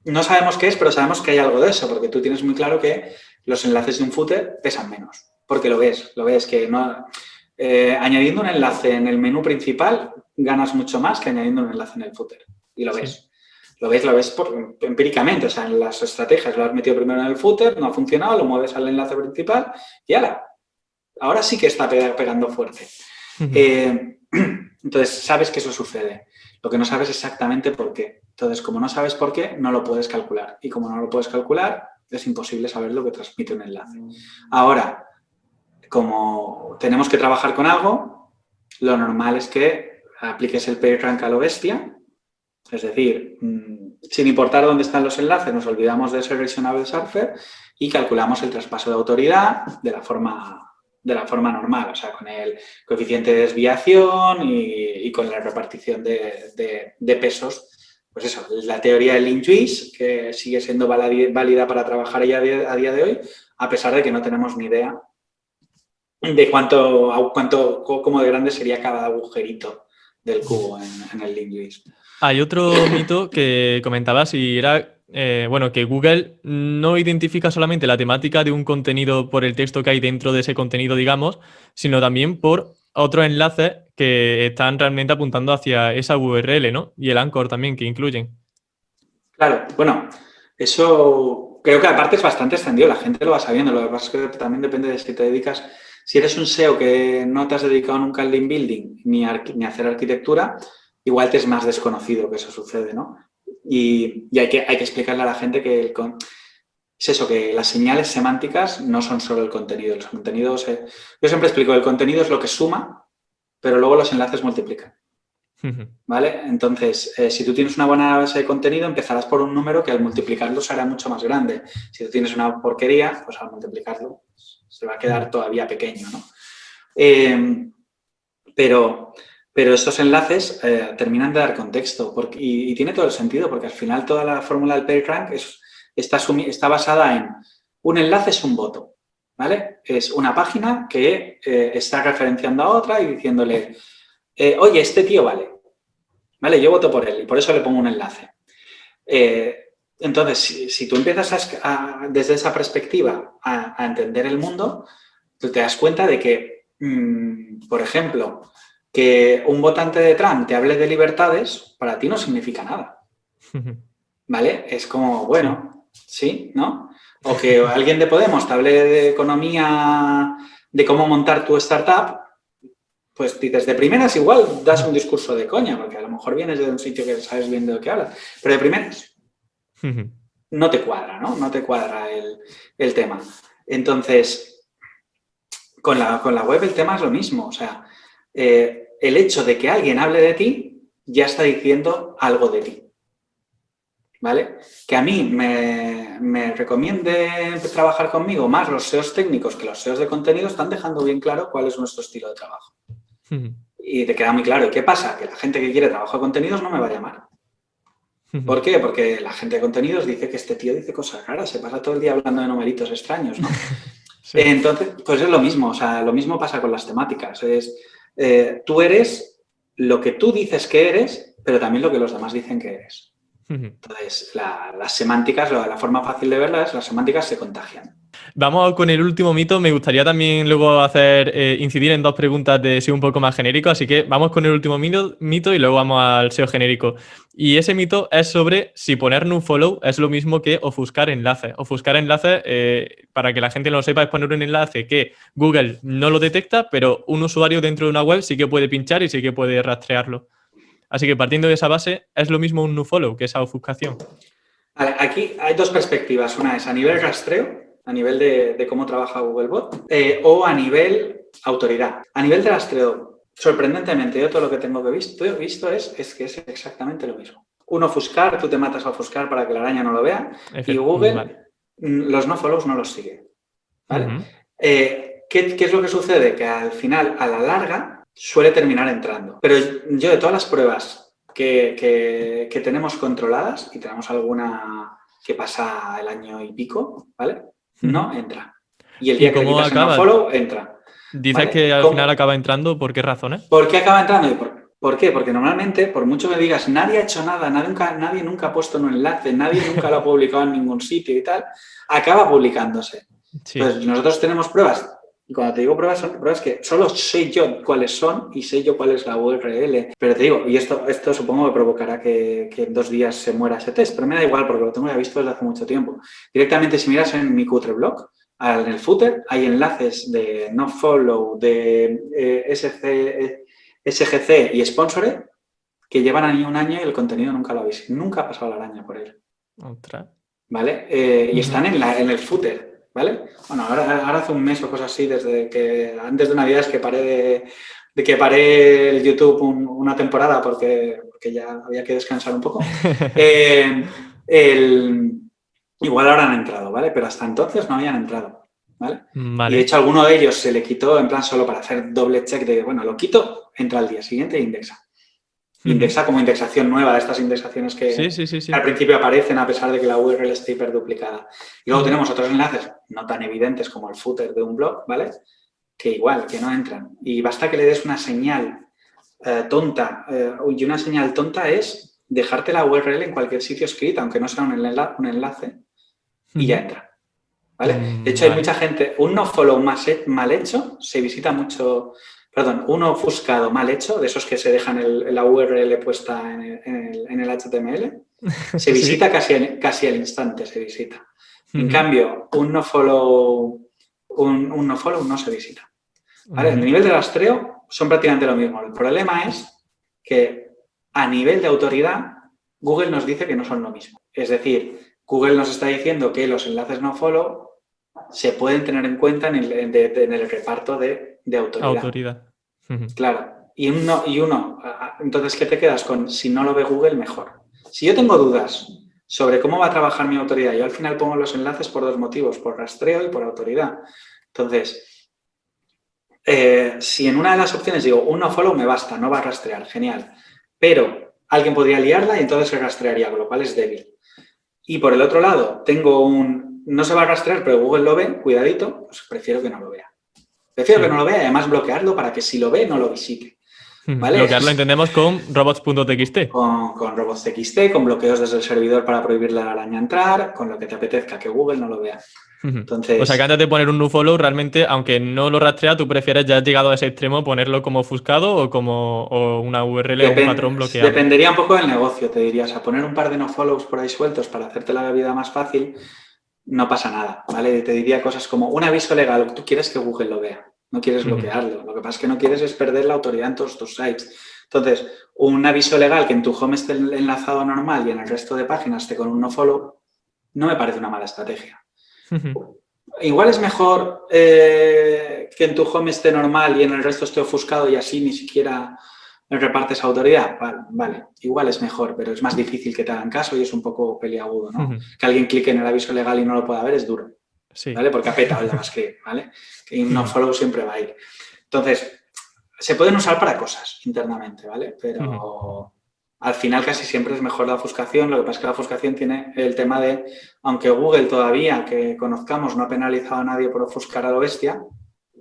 No sabemos qué es, pero sabemos que hay algo de eso, porque tú tienes muy claro que los enlaces de un footer pesan menos, porque lo ves que no... añadiendo un enlace en el menú principal ganas mucho más que añadiendo un enlace en el footer. Y lo ves. Sí. Lo ves empíricamente. O sea, en las estrategias lo has metido primero en el footer, no ha funcionado, lo mueves al enlace principal y ahora sí que está pegando fuerte. Entonces, sabes que eso sucede. Lo que no sabes exactamente por qué. Entonces, como no sabes por qué, no lo puedes calcular. Y como no lo puedes calcular, es imposible saber lo que transmite un enlace. Ahora, como tenemos que trabajar con algo, lo normal es que apliques el PageRank a lo bestia, es decir, sin importar dónde están los enlaces, nos olvidamos de ese reasonable surfer y calculamos el traspaso de autoridad de la forma normal, o sea, con el coeficiente de desviación y con la repartición de pesos. Pues eso, la teoría del link-juice, que sigue siendo válida para trabajar ya a día de hoy, a pesar de que no tenemos ni idea de cómo de grande sería cada agujerito del cubo en el link-juice. Hay otro mito que comentabas y era, que Google no identifica solamente la temática de un contenido por el texto que hay dentro de ese contenido, digamos, sino también por otros enlaces que están realmente apuntando hacia esa URL, ¿no? Y el anchor también que incluyen. Claro, bueno, eso creo que aparte es bastante extendido, la gente lo va sabiendo, lo que pasa es que también depende de si te dedicas, si eres un SEO que no te has dedicado nunca al link building ni a hacer arquitectura, igual te es más desconocido que eso sucede, ¿no? Y hay que explicarle a la gente que es eso, que las señales semánticas no son solo el contenido. Los contenidos, yo siempre explico, el contenido es lo que suma, pero luego los enlaces multiplican. ¿Vale? Entonces, si tú tienes una buena base de contenido, empezarás por un número que al multiplicarlo será mucho más grande. Si tú tienes una porquería, pues al multiplicarlo se va a quedar todavía pequeño, ¿no? Pero estos enlaces terminan de dar contexto y tiene todo el sentido, porque al final toda la fórmula del PageRank está basada en un enlace es un voto, ¿vale? Es una página que está referenciando a otra y diciéndole, oye, este tío vale, yo voto por él y por eso le pongo un enlace. Entonces, si tú empiezas desde esa perspectiva a entender el mundo, tú te das cuenta de que, por ejemplo, que un votante de Trump te hable de libertades, para ti no significa nada. ¿Vale? Es como, bueno, sí, ¿no? O que alguien de Podemos te hable de economía, de cómo montar tu startup, pues dices, de primeras igual das un discurso de coña, porque a lo mejor vienes de un sitio que sabes bien de lo que hablas, pero de primeras no te cuadra, ¿no? No te cuadra el tema. Entonces, con la web el tema es lo mismo, o sea, el hecho de que alguien hable de ti ya está diciendo algo de ti. ¿vale? Que a mí me recomiende trabajar conmigo más los SEOs técnicos que los SEOs de contenido, están dejando bien claro cuál es nuestro estilo de trabajo. Y te queda muy claro. ¿Y qué pasa? Que la gente que quiere trabajo de contenidos no me va a llamar. ¿Por qué? Porque la gente de contenidos dice que este tío dice cosas raras, se pasa todo el día hablando de numeritos extraños, ¿no? Sí. Entonces, pues es lo mismo, o sea, lo mismo pasa con las temáticas. Tú eres lo que tú dices que eres, pero también lo que los demás dicen que eres. Entonces, las semánticas, la forma fácil de verlas, las semánticas se contagian. Vamos con el último mito. Me gustaría también luego incidir en 2 preguntas de SEO un poco más genérico, así que vamos con el último mito y luego vamos al SEO genérico. Y ese mito es sobre si poner nofollow es lo mismo que ofuscar enlaces. Ofuscar enlaces, para que la gente no lo sepa, es poner un enlace que Google no lo detecta, pero un usuario dentro de una web sí que puede pinchar y sí que puede rastrearlo. Así que partiendo de esa base, ¿es lo mismo un nofollow que esa ofuscación? Vale, aquí hay 2 perspectivas. Una es a nivel rastreo, a nivel de cómo trabaja Googlebot, o a nivel autoridad. A nivel de rastreo, sorprendentemente, yo todo lo que tengo visto es que es exactamente lo mismo. Un ofuscar, tú te matas a ofuscar para que la araña no lo vea, y Google los nofollows no los sigue. ¿Vale? ¿Qué es lo que sucede? Que al final, a la larga, suele terminar entrando. Pero yo de todas las pruebas que tenemos controladas, y tenemos alguna que pasa el año y pico, ¿vale? No entra. Y el día que le quitas el nofollow, entra. Dices ¿vale? Que al final acaba entrando, ¿por qué razones? ¿Por qué acaba entrando? ¿Por qué? Porque normalmente, por mucho que digas, nadie ha hecho nada, nadie nunca ha puesto un enlace, nadie nunca lo ha publicado en ningún sitio y tal, acaba publicándose. Sí. Entonces, nosotros tenemos pruebas. Y cuando te digo pruebas, son pruebas que solo sé yo cuáles son y sé yo cuál es la URL. Pero te digo, y esto supongo que provocará que en 2 días se muera ese test, pero me da igual porque lo tengo ya visto desde hace mucho tiempo. Directamente, si miras en mi Cutre blog, en el footer hay enlaces de nofollow, de SGC y Sponsored que llevan ahí un año y el contenido nunca lo habéis. Nunca ha pasado la araña por él. Otra. ¿Vale? Y están en el footer. ¿Vale? Bueno, ahora hace un mes o cosas así, desde que antes de Navidad que paré el YouTube una temporada porque ya había que descansar un poco. Igual ahora han entrado, ¿vale? Pero hasta entonces no habían entrado, ¿vale? Y de hecho alguno de ellos se le quitó en plan solo para hacer doble check de, bueno, lo quito, entra al día siguiente e indexa. Indexa como indexación nueva, de estas indexaciones que sí. Al principio aparecen a pesar de que la URL esté hiperduplicada. Y luego tenemos otros enlaces no tan evidentes como el footer de un blog, ¿vale? Que igual, que no entran. Y basta que le des una señal tonta. Y una señal tonta es dejarte la URL en cualquier sitio escrita, aunque no sea un enlace, y ya entra. ¿Vale? De hecho, hay mucha gente, un nofollow mal hecho se visita mucho... Perdón, un ofuscado mal hecho, de esos que se dejan la URL puesta en el HTML, se visita casi al instante, se visita. En cambio, un nofollow no se visita. ¿Vale? El nivel de rastreo son prácticamente lo mismo. El problema es que a nivel de autoridad, Google nos dice que no son lo mismo. Es decir, Google nos está diciendo que los enlaces nofollow se pueden tener en cuenta en el reparto de autoridad. Claro. Y uno, entonces, ¿qué te quedas con? Si no lo ve Google, mejor. Si yo tengo dudas sobre cómo va a trabajar mi autoridad, yo al final pongo los enlaces por 2 motivos, por rastreo y por autoridad. Entonces, si en una de las opciones digo, un nofollow me basta, no va a rastrear, genial. Pero alguien podría liarla y entonces se rastrearía, con lo cual es débil. Y por el otro lado, tengo no se va a rastrear, pero Google lo ve, cuidadito, pues prefiero que no lo vea. Prefiero que no lo vea y además bloquearlo para que si lo ve, no lo visite. ¿Vale? Bloquearlo entendemos con robots.txt. Con robots.txt, con bloqueos desde el servidor para prohibirle a la araña entrar, con lo que te apetezca que Google no lo vea. Entonces, o sea que antes de poner un nofollow, realmente, aunque no lo rastrea, tú prefieres, ya has llegado a ese extremo, ponerlo como ofuscado o una URL o un patrón bloqueado. Dependería un poco del negocio, te dirías. A poner un par de nofollows por ahí sueltos para hacerte la vida más fácil, no pasa nada, ¿vale? Te diría cosas como un aviso legal, tú quieres que Google lo vea, no quieres bloquearlo. Lo que pasa es que no quieres es perder la autoridad en todos tus sites. Entonces, un aviso legal que en tu home esté enlazado normal y en el resto de páginas esté con un nofollow, no me parece una mala estrategia. Igual es mejor que en tu home esté normal y en el resto esté ofuscado y así ni siquiera repartes autoridad, vale, igual es mejor, pero es más difícil que te hagan caso y es un poco peliagudo, ¿no? Que alguien clique en el aviso legal y no lo pueda ver es duro, Sí. ¿vale? Porque ha petado el JavaScript, ¿vale? Y un nofollow siempre va a ir. Entonces, se pueden usar para cosas internamente, ¿vale? Pero al final casi siempre es mejor la ofuscación. Lo que pasa es que la ofuscación tiene el tema de, aunque Google todavía, que conozcamos, no ha penalizado a nadie por ofuscar a lo bestia,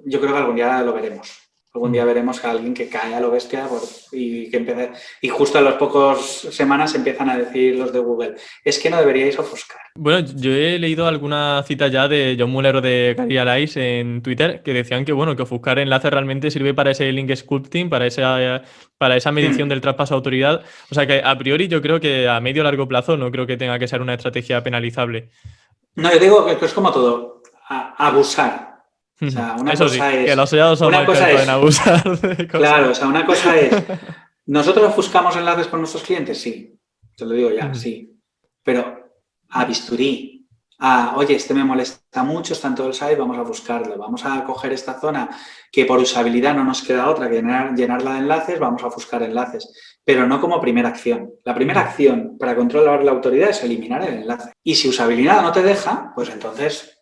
yo creo que algún día lo veremos. Algún día veremos a alguien que cae a lo bestia y justo a las pocas semanas empiezan a decir los de Google, es que no deberíais ofuscar. Bueno, yo he leído alguna cita ya de John Mueller o de Gary Alais en Twitter que decían que, bueno, que ofuscar enlaces realmente sirve para ese link sculpting, para esa medición del traspaso de autoridad. O sea que a priori yo creo que a medio o largo plazo no creo que tenga que ser una estrategia penalizable. No, yo digo que es como todo, abusar. O sea, una Eso sí, cosa es... que los sellados son muy expertos en abusar de cosas. Claro, o sea, una cosa es... ¿Nosotros ofuscamos enlaces con nuestros clientes? Sí. Te lo digo ya, sí. Pero a bisturí. Oye, este me molesta mucho, está en todo el site, vamos a buscarlo. Vamos a coger esta zona que por usabilidad no nos queda otra que llenarla de enlaces, vamos a ofuscar enlaces. Pero no como primera acción. La primera acción para controlar la autoridad es eliminar el enlace. Y si usabilidad no te deja, pues entonces...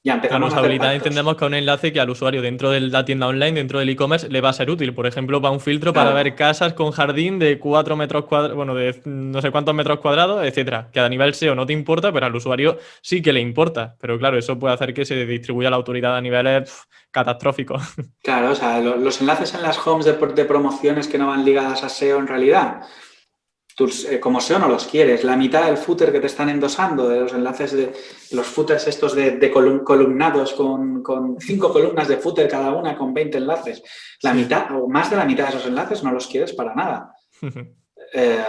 ya empezamos a hacer usabilidad pactos. Entendemos que un enlace que al usuario dentro de la tienda online, dentro del e-commerce, le va a ser útil. Por ejemplo, para un filtro para ver casas con jardín de 4 metros cuadrados, bueno, de no sé cuántos metros cuadrados, etcétera. Que a nivel SEO no te importa, pero al usuario sí que le importa. Pero claro, eso puede hacer que se distribuya la autoridad a niveles catastróficos. Claro, o sea, los enlaces en las homes de promociones que no van ligadas a SEO en realidad, tú como SEO no los quieres. La mitad del footer que te están endosando, de los enlaces de los footers estos de columnados con 5 columnas de footer cada una con 20 enlaces, la mitad o más de la mitad de esos enlaces no los quieres para nada.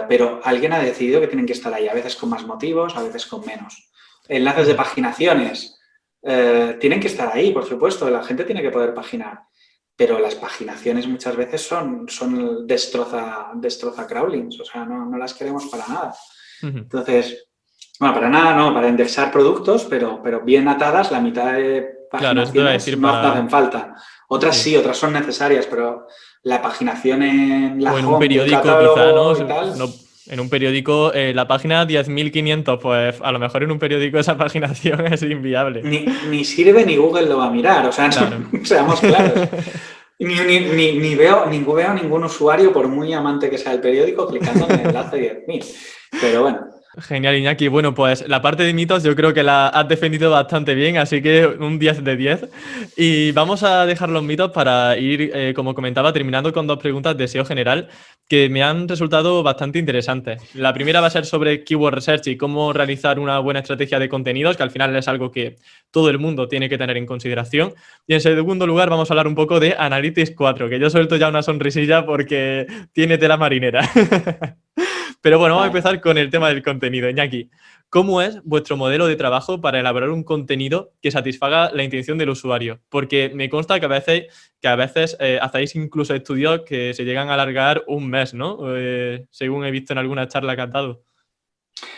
Pero alguien ha decidido que tienen que estar ahí, a veces con más motivos, a veces con menos. Enlaces de paginaciones tienen que estar ahí, por supuesto, la gente tiene que poder paginar. Pero las paginaciones muchas veces son destroza crawlings, o sea, no las queremos para nada. Entonces, bueno, para nada no, para indexar productos, pero bien atadas, la mitad de paginaciones no hacen falta. Otras sí, otras son necesarias, pero la paginación en la o en home, un periódico quizá, ¿no? y tal... En un periódico, la página 10.500, pues a lo mejor en un periódico esa paginación es inviable. Ni sirve ni Google lo va a mirar, o sea, claro. Seamos claros. Ni veo ningún usuario, por muy amante que sea el periódico, clicando en el enlace 10.000. Pero bueno. Genial, Iñaki. Bueno, pues la parte de mitos yo creo que la has defendido bastante bien, así que un 10 de 10. Y vamos a dejar los mitos para ir, como comentaba, terminando con 2 preguntas de SEO general que me han resultado bastante interesantes. La primera va a ser sobre Keyword Research y cómo realizar una buena estrategia de contenidos, que al final es algo que todo el mundo tiene que tener en consideración. Y en segundo lugar vamos a hablar un poco de Analytics 4, que yo suelto ya una sonrisilla porque tiene tela marinera. Pero bueno, vamos a empezar con el tema del contenido. Iñaki, ¿cómo es vuestro modelo de trabajo para elaborar un contenido que satisfaga la intención del usuario? Porque me consta que a veces hacéis incluso estudios que se llegan a alargar un mes, ¿no? Según he visto en alguna charla que has dado.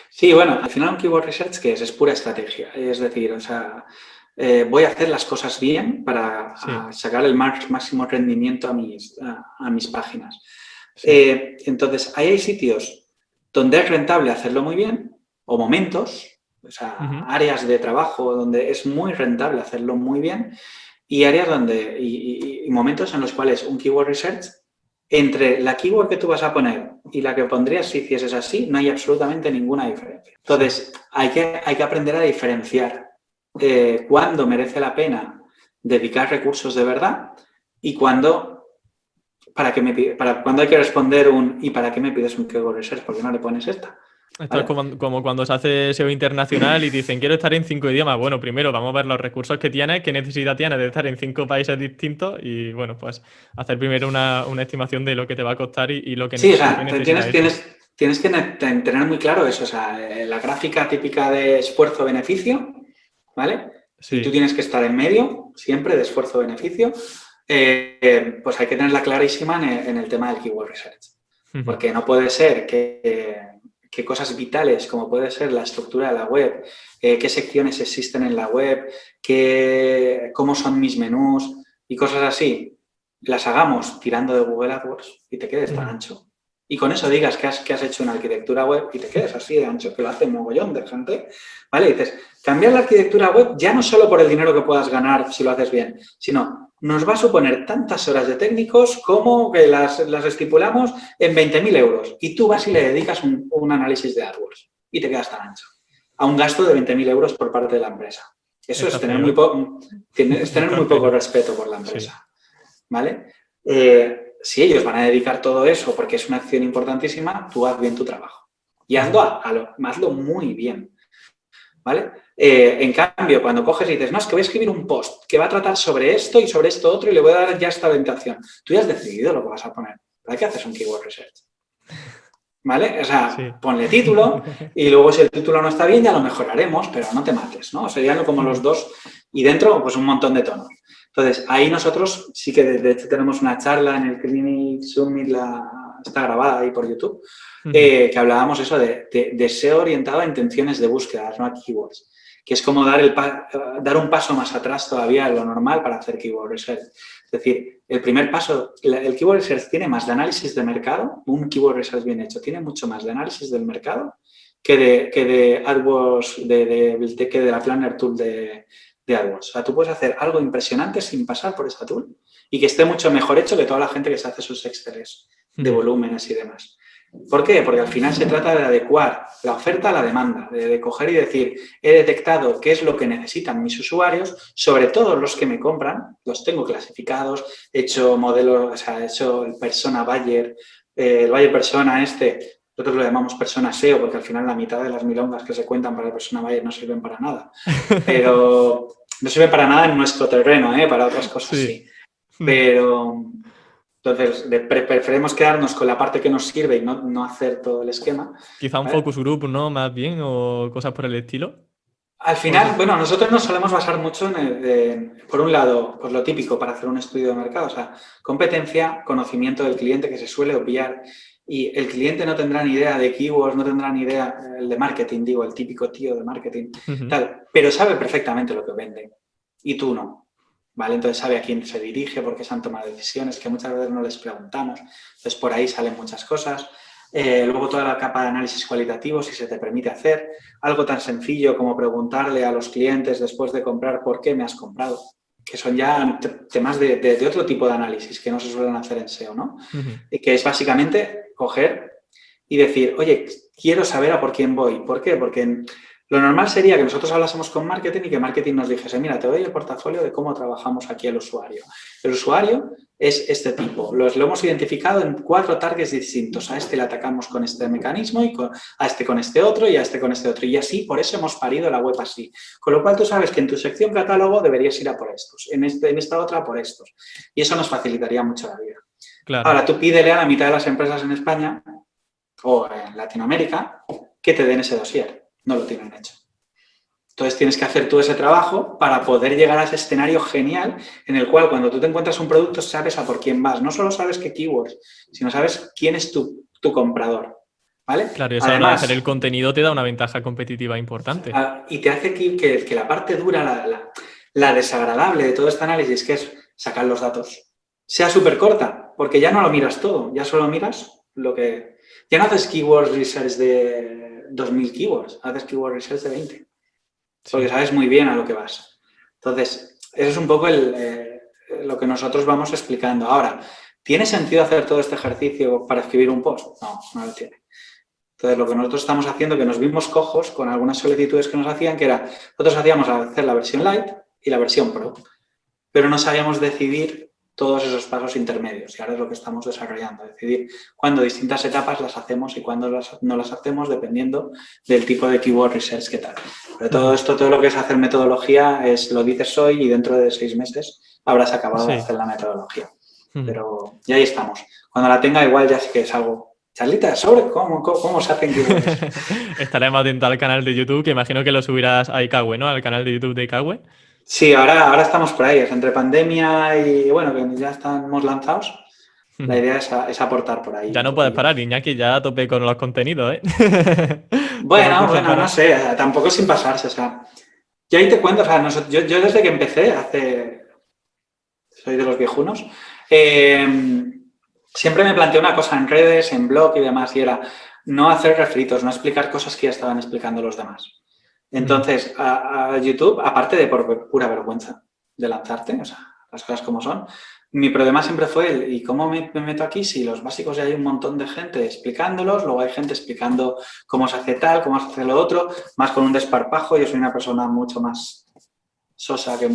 Sí, bueno, al final un Keyword Research, ¿qué es? Es pura estrategia. Es decir, o sea, voy a hacer las cosas bien para sacar el máximo rendimiento a mis páginas. Sí. Entonces, hay sitios donde es rentable hacerlo muy bien, o momentos, o sea, áreas de trabajo donde es muy rentable hacerlo muy bien, y áreas donde, y momentos en los cuales un Keyword Research, entre la keyword que tú vas a poner y la que pondrías si hicieses así, no hay absolutamente ninguna diferencia. Entonces, hay que aprender a diferenciar cuándo merece la pena dedicar recursos de verdad y cuándo cuando hay que responder ¿y para qué me pides un Keyword Research? ¿Por qué no le pones esta? Esto es como cuando se hace SEO internacional y dicen, quiero estar en 5 idiomas. Bueno, primero vamos a ver los recursos que tienes, qué necesidad tienes de estar en 5 países distintos y, bueno, pues hacer primero una estimación de lo que te va a costar y lo que necesitas. Tienes que tener muy claro eso, o sea, la gráfica típica de esfuerzo-beneficio, ¿vale? Sí. Y tú tienes que estar en medio, siempre, de esfuerzo-beneficio. Pues hay que tenerla clarísima en el tema del Keyword Research. Porque no puede ser que cosas vitales como puede ser la estructura de la web, qué secciones existen en la web, cómo son mis menús y cosas así, las hagamos tirando de Google AdWords y te quedes tan Ujú. ancho. Y con eso digas que has hecho una arquitectura web y te quedes así de ancho, que lo hace un mogollón de gente, ¿vale? Y dices, cambiar la arquitectura web ya no solo por el dinero que puedas ganar si lo haces bien, sino nos va a suponer tantas horas de técnicos como que las estipulamos en 20.000 euros. Y tú vas y le dedicas un análisis de AdWords y te quedas tan ancho. A un gasto de 20.000 euros por parte de la empresa. Eso Está es tener feo, ¿eh? es tener Está muy poco feo. respeto por la Sí. empresa, ¿vale? Si ellos van a dedicar todo eso porque es una acción importantísima, tú haz bien tu trabajo. Y hazlo muy bien, ¿vale? En cambio, cuando coges y dices, no, es que voy a escribir un post que va a tratar sobre esto y sobre esto otro y le voy a dar ya esta orientación. Tú ya has decidido lo que vas a poner. ¿Para qué haces un keyword research? ¿Vale? O sea, Sí. ponle título y luego si el título no está bien ya lo mejoraremos, pero no te mates, ¿no? Serían como los dos y dentro pues un montón de tonos. Entonces, ahí nosotros sí que de hecho tenemos una charla en el Clinic Summit, está grabada ahí por YouTube, que hablábamos eso de SEO orientado a intenciones de búsqueda, no a keywords, que es como dar un paso más atrás todavía de lo normal para hacer keyword research. Es decir, el primer paso, el keyword research tiene más de análisis de mercado, un keyword research bien hecho tiene mucho más de análisis del mercado que de AdWords, que de la Planner Tool de AdWords. O sea, tú puedes hacer algo impresionante sin pasar por esa tool y que esté mucho mejor hecho que toda la gente que se hace sus Exceles de volúmenes y demás. ¿Por qué? Porque al final se trata de adecuar la oferta a la demanda, de coger y decir, he detectado qué es lo que necesitan mis usuarios, sobre todo los que me compran, los tengo clasificados, he hecho modelos, o sea, he hecho el persona buyer, el buyer persona nosotros lo llamamos persona SEO porque al final la mitad de las milongas que se cuentan para el persona buyer no sirven para nada, pero no sirven para nada en nuestro terreno, para otras cosas Sí. sí, pero... Entonces, preferimos quedarnos con la parte que nos sirve y no hacer todo el esquema. Quizá un ¿Vale? focus group, ¿no? Más bien, o cosas por el estilo. Al O eso. final, bueno, nosotros nos solemos basar mucho por un lado, pues lo típico para hacer un estudio de mercado, o sea, competencia, conocimiento del cliente que se suele obviar y el cliente no tendrá ni idea de keywords, no tendrá ni idea, el de marketing, digo, el típico tío de marketing, tal, pero sabe perfectamente lo que vende y tú no. ¿Vale? Entonces sabe a quién se dirige, por qué se han tomado decisiones, que muchas veces no les preguntamos. Entonces por ahí salen muchas cosas. Luego toda la capa de análisis cualitativo, si se te permite hacer. Algo tan sencillo como preguntarle a los clientes después de comprar por qué me has comprado, que son ya temas de otro tipo de análisis que no se suelen hacer en SEO, ¿no? Y que es básicamente coger y decir, oye, quiero saber a por quién voy. ¿Por qué? Porque lo normal sería que nosotros hablásemos con marketing y que marketing nos dijese, mira, te doy el portafolio de cómo trabajamos aquí el usuario. El usuario es este tipo. Lo hemos identificado en 4 targets distintos. A este le atacamos con este mecanismo, y a este con este otro y a este con este otro. Y así, por eso hemos parido la web así. Con lo cual tú sabes que en tu sección catálogo deberías ir a por estos, en esta otra por estos. Y eso nos facilitaría mucho la vida. Claro. Ahora, tú pídele a la mitad de las empresas en España o en Latinoamérica que te den ese dossier. No lo tienen hecho. Entonces tienes que hacer tú ese trabajo para poder llegar a ese escenario genial en el cual cuando tú te encuentras un producto sabes a por quién vas. No solo sabes qué keywords, sino sabes quién es tu comprador. ¿Vale? Claro, y eso a la hora de hacer el Además, contenido te da una ventaja competitiva importante. y te hace que la parte dura, la desagradable de todo este análisis, que es sacar los datos, sea súper corta, porque ya no lo miras todo, ya solo miras lo que... Ya no haces keyword research de 2.000 keywords, haces keyword research de 20, porque Sí. sabes muy bien a lo que vas. Entonces, eso es un poco lo que nosotros vamos explicando. Ahora, ¿tiene sentido hacer todo este ejercicio para escribir un post? No, no lo tiene. Entonces, lo que nosotros estamos haciendo, que nos vimos cojos con algunas solicitudes que nos hacían, que era, nosotros hacíamos hacer la versión Light y la versión Pro, pero no sabíamos decidir todos esos pasos intermedios y ahora es lo que estamos desarrollando, decidir cuándo distintas etapas las hacemos y cuándo no las hacemos dependiendo del tipo de keyword research que tal. Pero todo esto, todo lo que es hacer metodología, lo dices hoy y dentro de 6 meses habrás acabado de Sí. hacer la metodología. Pero ya ahí estamos. Cuando la tenga igual ya sí que es algo... Charlita, sobre cómo se hacen keywords. Estaremos atentos al canal de YouTube, que imagino que lo subirás a Ikagüe, ¿no? Al canal de YouTube de Ikagüe. Sí, ahora estamos por ahí, es entre pandemia y bueno, que ya estamos lanzados. La idea es aportar por ahí Ya un no puedes poquillo. parar, Iñaki, ya a tope con los contenidos, ¿eh? Ya no Bueno, piensas no parar. sé, tampoco sin pasarse, o sea, yo ahí te cuento, o sea, yo desde que empecé, soy de los viejunos, Siempre me planteé una cosa en redes, en blog y demás, y era no hacer refritos, no explicar cosas que ya estaban explicando los demás. Entonces, a YouTube, aparte de por pura vergüenza de lanzarte, o sea, las cosas como son, mi problema siempre fue ¿y cómo me meto aquí si los básicos ya hay un montón de gente explicándolos, luego hay gente explicando cómo se hace tal, cómo se hace lo otro, más con un desparpajo? Yo soy una persona mucho más sosa Anda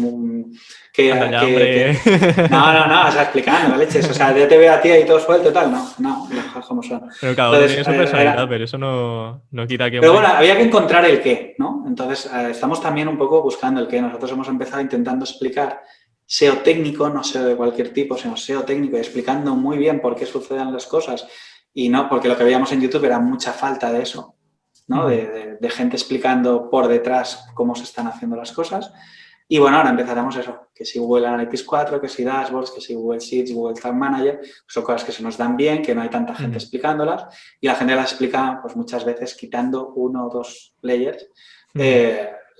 ya, hombre. No, o sea, explicando, leches, o sea, yo te veo a ti ahí todo suelto y tal, no, las cosas como son. Pero cada uno tiene su personalidad, pero eso no quita que... Pero bueno, había que encontrar el qué, ¿no? Entonces, estamos también un poco buscando el qué. Nosotros hemos empezado intentando explicar SEO técnico, no SEO de cualquier tipo, sino SEO técnico, y explicando muy bien por qué suceden las cosas, y no, porque lo que veíamos en YouTube era mucha falta de eso, ¿no? De gente explicando por detrás cómo se están haciendo las cosas. Y bueno, ahora empezaremos eso, que si Google Analytics 4, que si Dashboards, que si Google Sheets, Google Tag Manager, son cosas que se nos dan bien, que no hay tanta gente explicándolas, y la gente las explica pues muchas veces quitando 1 o 2 layers,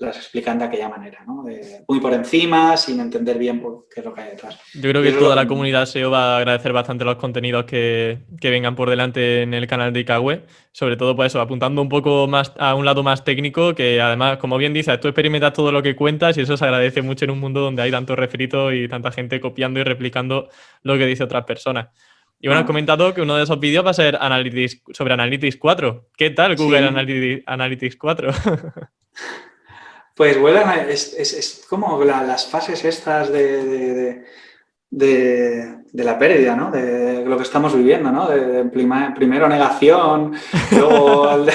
las explican de aquella manera, ¿no? Muy por encima, sin entender bien qué es lo que hay detrás. Yo creo que toda la comunidad SEO va a agradecer bastante los contenidos que vengan por delante en el canal de Icawe, sobre todo por eso, apuntando un poco más a un lado más técnico, que además, como bien dices, tú experimentas todo lo que cuentas y eso se agradece mucho en un mundo donde hay tantos refritos y tanta gente copiando y replicando lo que dice otras personas. Y bueno, has comentado que uno de esos vídeos va a ser sobre Analytics 4. ¿Qué tal Google Analytics 4? Pues bueno, es como las fases estas de la pérdida, ¿no? De lo que estamos viviendo, ¿no? Primero negación, luego...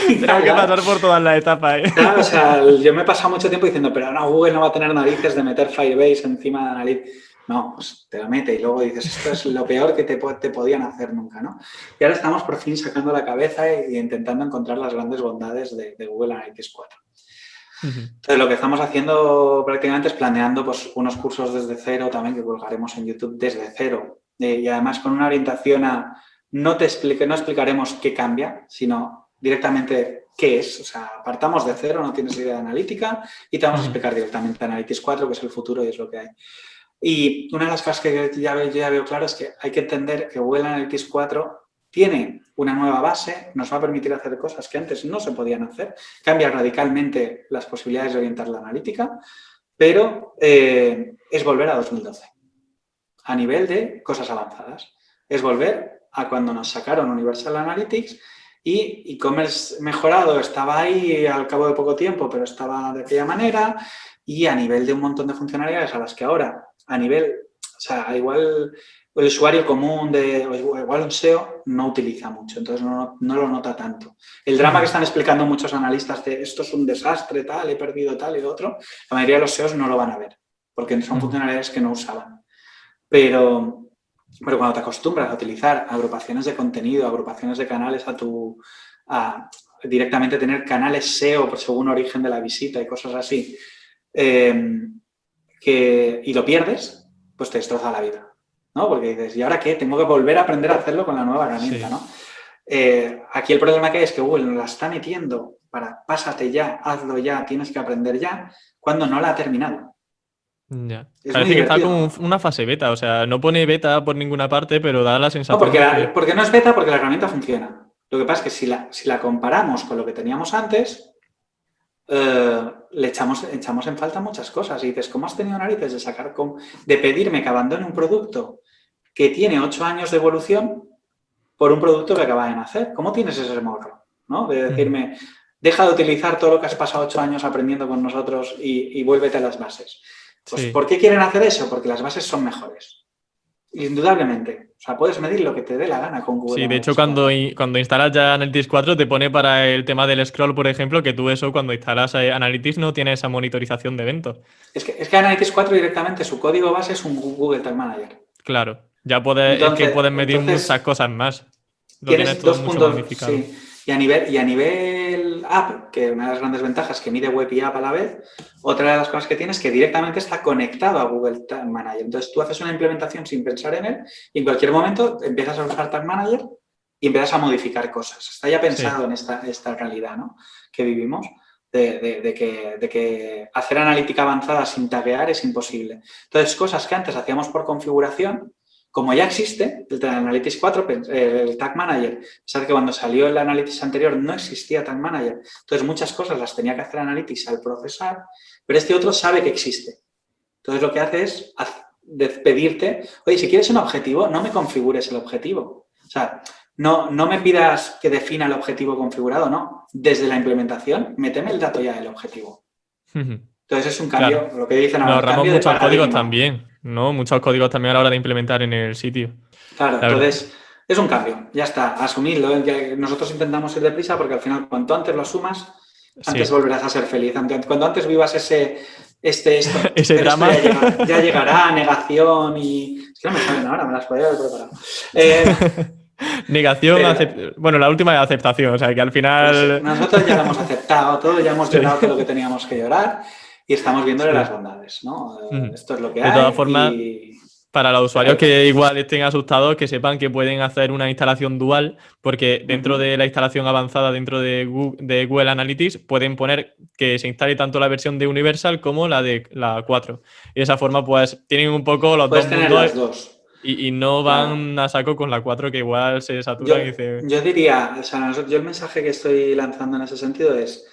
Tenemos que pasar por todas las etapas, ¿eh? Claro, o sea, yo me he pasado mucho tiempo diciendo, pero no, Google no va a tener narices de meter Firebase encima de Analytics. No, pues te la mete y luego dices, esto es lo peor que te podían hacer nunca, ¿no? Y ahora estamos por fin sacando la cabeza e intentando encontrar las grandes bondades de Google Analytics 4. Entonces, lo que estamos haciendo prácticamente es planeando pues, unos cursos desde cero también que colgaremos en YouTube desde cero. Y además con una orientación a no explicaremos qué cambia, sino directamente qué es. O sea, partamos de cero, no tienes idea de analítica y te vamos a explicar directamente Analytics 4, que es el futuro y es lo que hay. Y una de las cosas que yo ya veo claro es que hay que entender que Google Analytics 4 tiene una nueva base, nos va a permitir hacer cosas que antes no se podían hacer, cambia radicalmente las posibilidades de orientar la analítica, pero es volver a 2012, a nivel de cosas avanzadas. Es volver a cuando nos sacaron Universal Analytics y e-commerce mejorado estaba ahí al cabo de poco tiempo, pero estaba de aquella manera, y a nivel de un montón de funcionalidades a las que ahora, a nivel, o sea, igual el usuario común, igual un SEO, no utiliza mucho, entonces no lo nota tanto. El drama que están explicando muchos analistas de esto es un desastre, tal, he perdido tal y lo otro, la mayoría de los SEOs no lo van a ver, porque son funcionalidades que no usaban. Pero cuando te acostumbras a utilizar agrupaciones de contenido, agrupaciones de canales a directamente tener canales SEO según origen de la visita y cosas así, y lo pierdes, pues te destroza la vida, ¿no? Porque dices, ¿y ahora qué? Tengo que volver a aprender a hacerlo con la nueva herramienta, ¿no? Aquí el problema que hay es que Google nos la está metiendo para pásate ya, hazlo ya, tienes que aprender ya, cuando no la ha terminado. Ya. Parece que está como una fase beta, o sea, no pone beta por ninguna parte, pero da la sensación no, porque no es beta, porque la herramienta funciona. Lo que pasa es que si la comparamos con lo que teníamos antes, le echamos en falta muchas cosas. Y dices, ¿cómo has tenido narices de pedirme que abandone un producto que tiene 8 años de evolución por un producto que acaba de nacer? ¿Cómo tienes ese morro, ¿no? De decirme, deja de utilizar todo lo que has pasado 8 años aprendiendo con nosotros y vuélvete a las bases. Pues, ¿por qué quieren hacer eso? Porque las bases son mejores. Indudablemente. O sea, puedes medir lo que te dé la gana con Google. Sí, de hecho, cuando instalas ya Analytics 4 te pone para el tema del scroll, por ejemplo, que tú eso cuando instalas Analytics no tienes esa monitorización de eventos. Es que Analytics 4 directamente su código base es un Google Tag Manager. Claro, ya puedes medir muchas cosas más. Lo tienes todo mucho más unificado. Sí. Y a nivel app, que una de las grandes ventajas es que mide web y app a la vez, otra de las cosas que tienes es que directamente está conectado a Google Tag Manager. Entonces tú haces una implementación sin pensar en él y en cualquier momento empiezas a usar Tag Manager y empiezas a modificar cosas. Está ya pensado en esta realidad, ¿no?, que vivimos. de que hacer analítica avanzada sin taguear es imposible. Entonces, cosas que antes hacíamos por configuración, como ya existe el Analytics 4, el Tag Manager, pensad que cuando salió el Analytics anterior no existía Tag Manager, entonces muchas cosas las tenía que hacer Analytics al procesar, pero este otro sabe que existe. Entonces lo que hace es pedirte, oye, si quieres un objetivo, no me configures el objetivo. O sea, no me pidas que defina el objetivo configurado, no. Desde la implementación, méteme el dato ya del objetivo. Entonces es un cambio, claro. Lo que dicen ahora. Nos ahorramos muchos códigos también, ¿no? Muchos códigos también a la hora de implementar en el sitio. Claro, entonces es un cambio, ya está, asumidlo. Nosotros intentamos ir deprisa porque al final cuanto antes lo asumas, antes volverás a ser feliz. Cuando antes vivas ese drama. Ya llegará, negación y... Es que no me salen ahora, me las podría haber preparado. Negación, bueno, la última es aceptación, o sea que al final... Pues nosotros ya lo hemos aceptado todo, ya hemos llorado todo lo que teníamos que llorar y estamos viéndole las bondades, ¿no? Esto es lo que hay. De todas formas, para los usuarios que igual estén asustados, que sepan que pueden hacer una instalación dual, porque dentro de la instalación avanzada dentro de Google Analytics pueden poner que se instale tanto la versión de Universal como la de la 4. Y de esa forma, pues, tienen un poco los dos mundos. Las dos. Y no van a saco con la 4, que igual se saturan y dice... Yo diría, o sea, yo el mensaje que estoy lanzando en ese sentido es,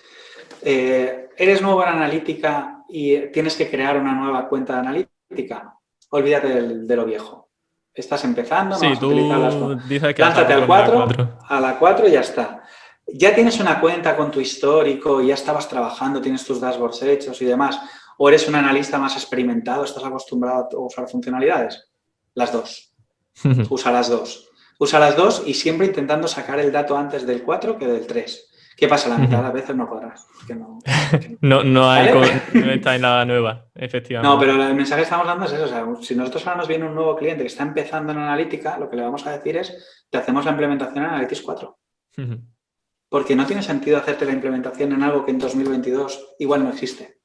eres nuevo en analítica y tienes que crear una nueva cuenta de analítica, olvídate de lo viejo. Estás empezando, no vas a utilizar las... dices que lánzate al 4, a la 4 y ya está. Ya tienes una cuenta con tu histórico, ya estabas trabajando, tienes tus dashboards hechos y demás, o eres un analista más experimentado, estás acostumbrado a usar funcionalidades. Las dos. Usa las dos. Usa las dos y siempre intentando sacar el dato antes del 4 que del 3. ¿Qué pasa? La mitad de las veces no podrás. No está en la nueva, efectivamente. No, pero el mensaje que estamos dando es eso. O sea, si nosotros ahora nos viene un nuevo cliente que está empezando en analítica, lo que le vamos a decir es, te hacemos la implementación en Analytics 4. Porque no tiene sentido hacerte la implementación en algo que en 2022 igual no existe.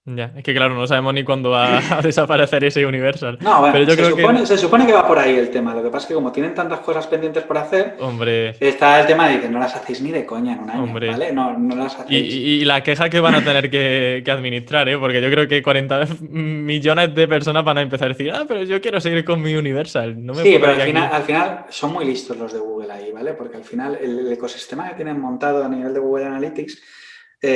Ya, es que claro, no sabemos ni cuándo va a desaparecer ese Universal. No, bueno, pero yo se supone que va por ahí el tema. Lo que pasa es que como tienen tantas cosas pendientes por hacer, hombre, está el tema de que no las hacéis ni de coña en un año, ¿vale? No las hacéis. Y la queja que van a tener que administrar, porque yo creo que 40 millones de personas van a empezar a decir, pero yo quiero seguir con mi Universal. No me sí, pero al final son muy listos los de Google ahí, ¿vale? Porque al final el ecosistema que tienen montado a nivel de Google Analytics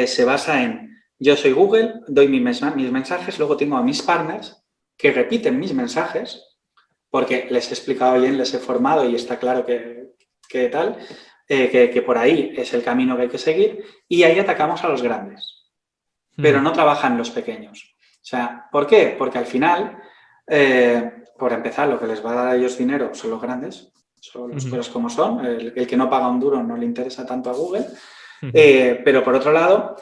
se basa en yo soy Google, doy mis mensajes, luego tengo a mis partners que repiten mis mensajes porque les he explicado bien, les he formado y está claro que tal, que por ahí es el camino que hay que seguir y ahí atacamos a los grandes, pero no trabajan los pequeños. O sea, ¿por qué? Porque al final, por empezar, lo que les va a dar a ellos dinero son los grandes, son los cosas como son, el que no paga un duro no le interesa tanto a Google, pero por otro lado...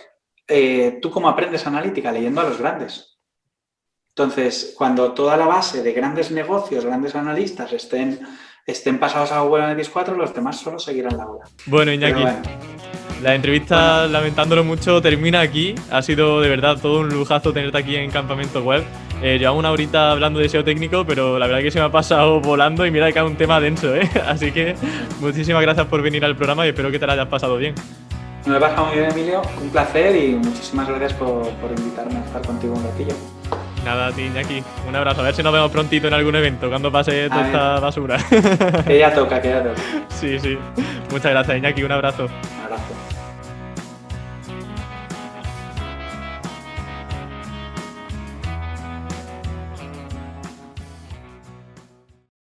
¿tú cómo aprendes analítica? Leyendo a los grandes. Entonces, cuando toda la base de grandes negocios, grandes analistas estén pasados a Google Analytics 4, los demás solo seguirán la ola. Bueno, Iñaki, la entrevista, lamentándolo mucho, termina aquí. Ha sido de verdad todo un lujazo tenerte aquí en Campamento Web. Llevamos una horita hablando de SEO técnico, pero la verdad que se me ha pasado volando y mira que es un tema denso, ¿eh? Así que muchísimas gracias por venir al programa y espero que te lo hayas pasado bien. Me he pasado muy bien, Emilio. Un placer y muchísimas gracias por invitarme a estar contigo un ratillo. Nada, a ti, Iñaki. Un abrazo. A ver si nos vemos prontito en algún evento, cuando pase toda esta basura. Que ya toca. Sí. Muchas gracias, Iñaki. Un abrazo.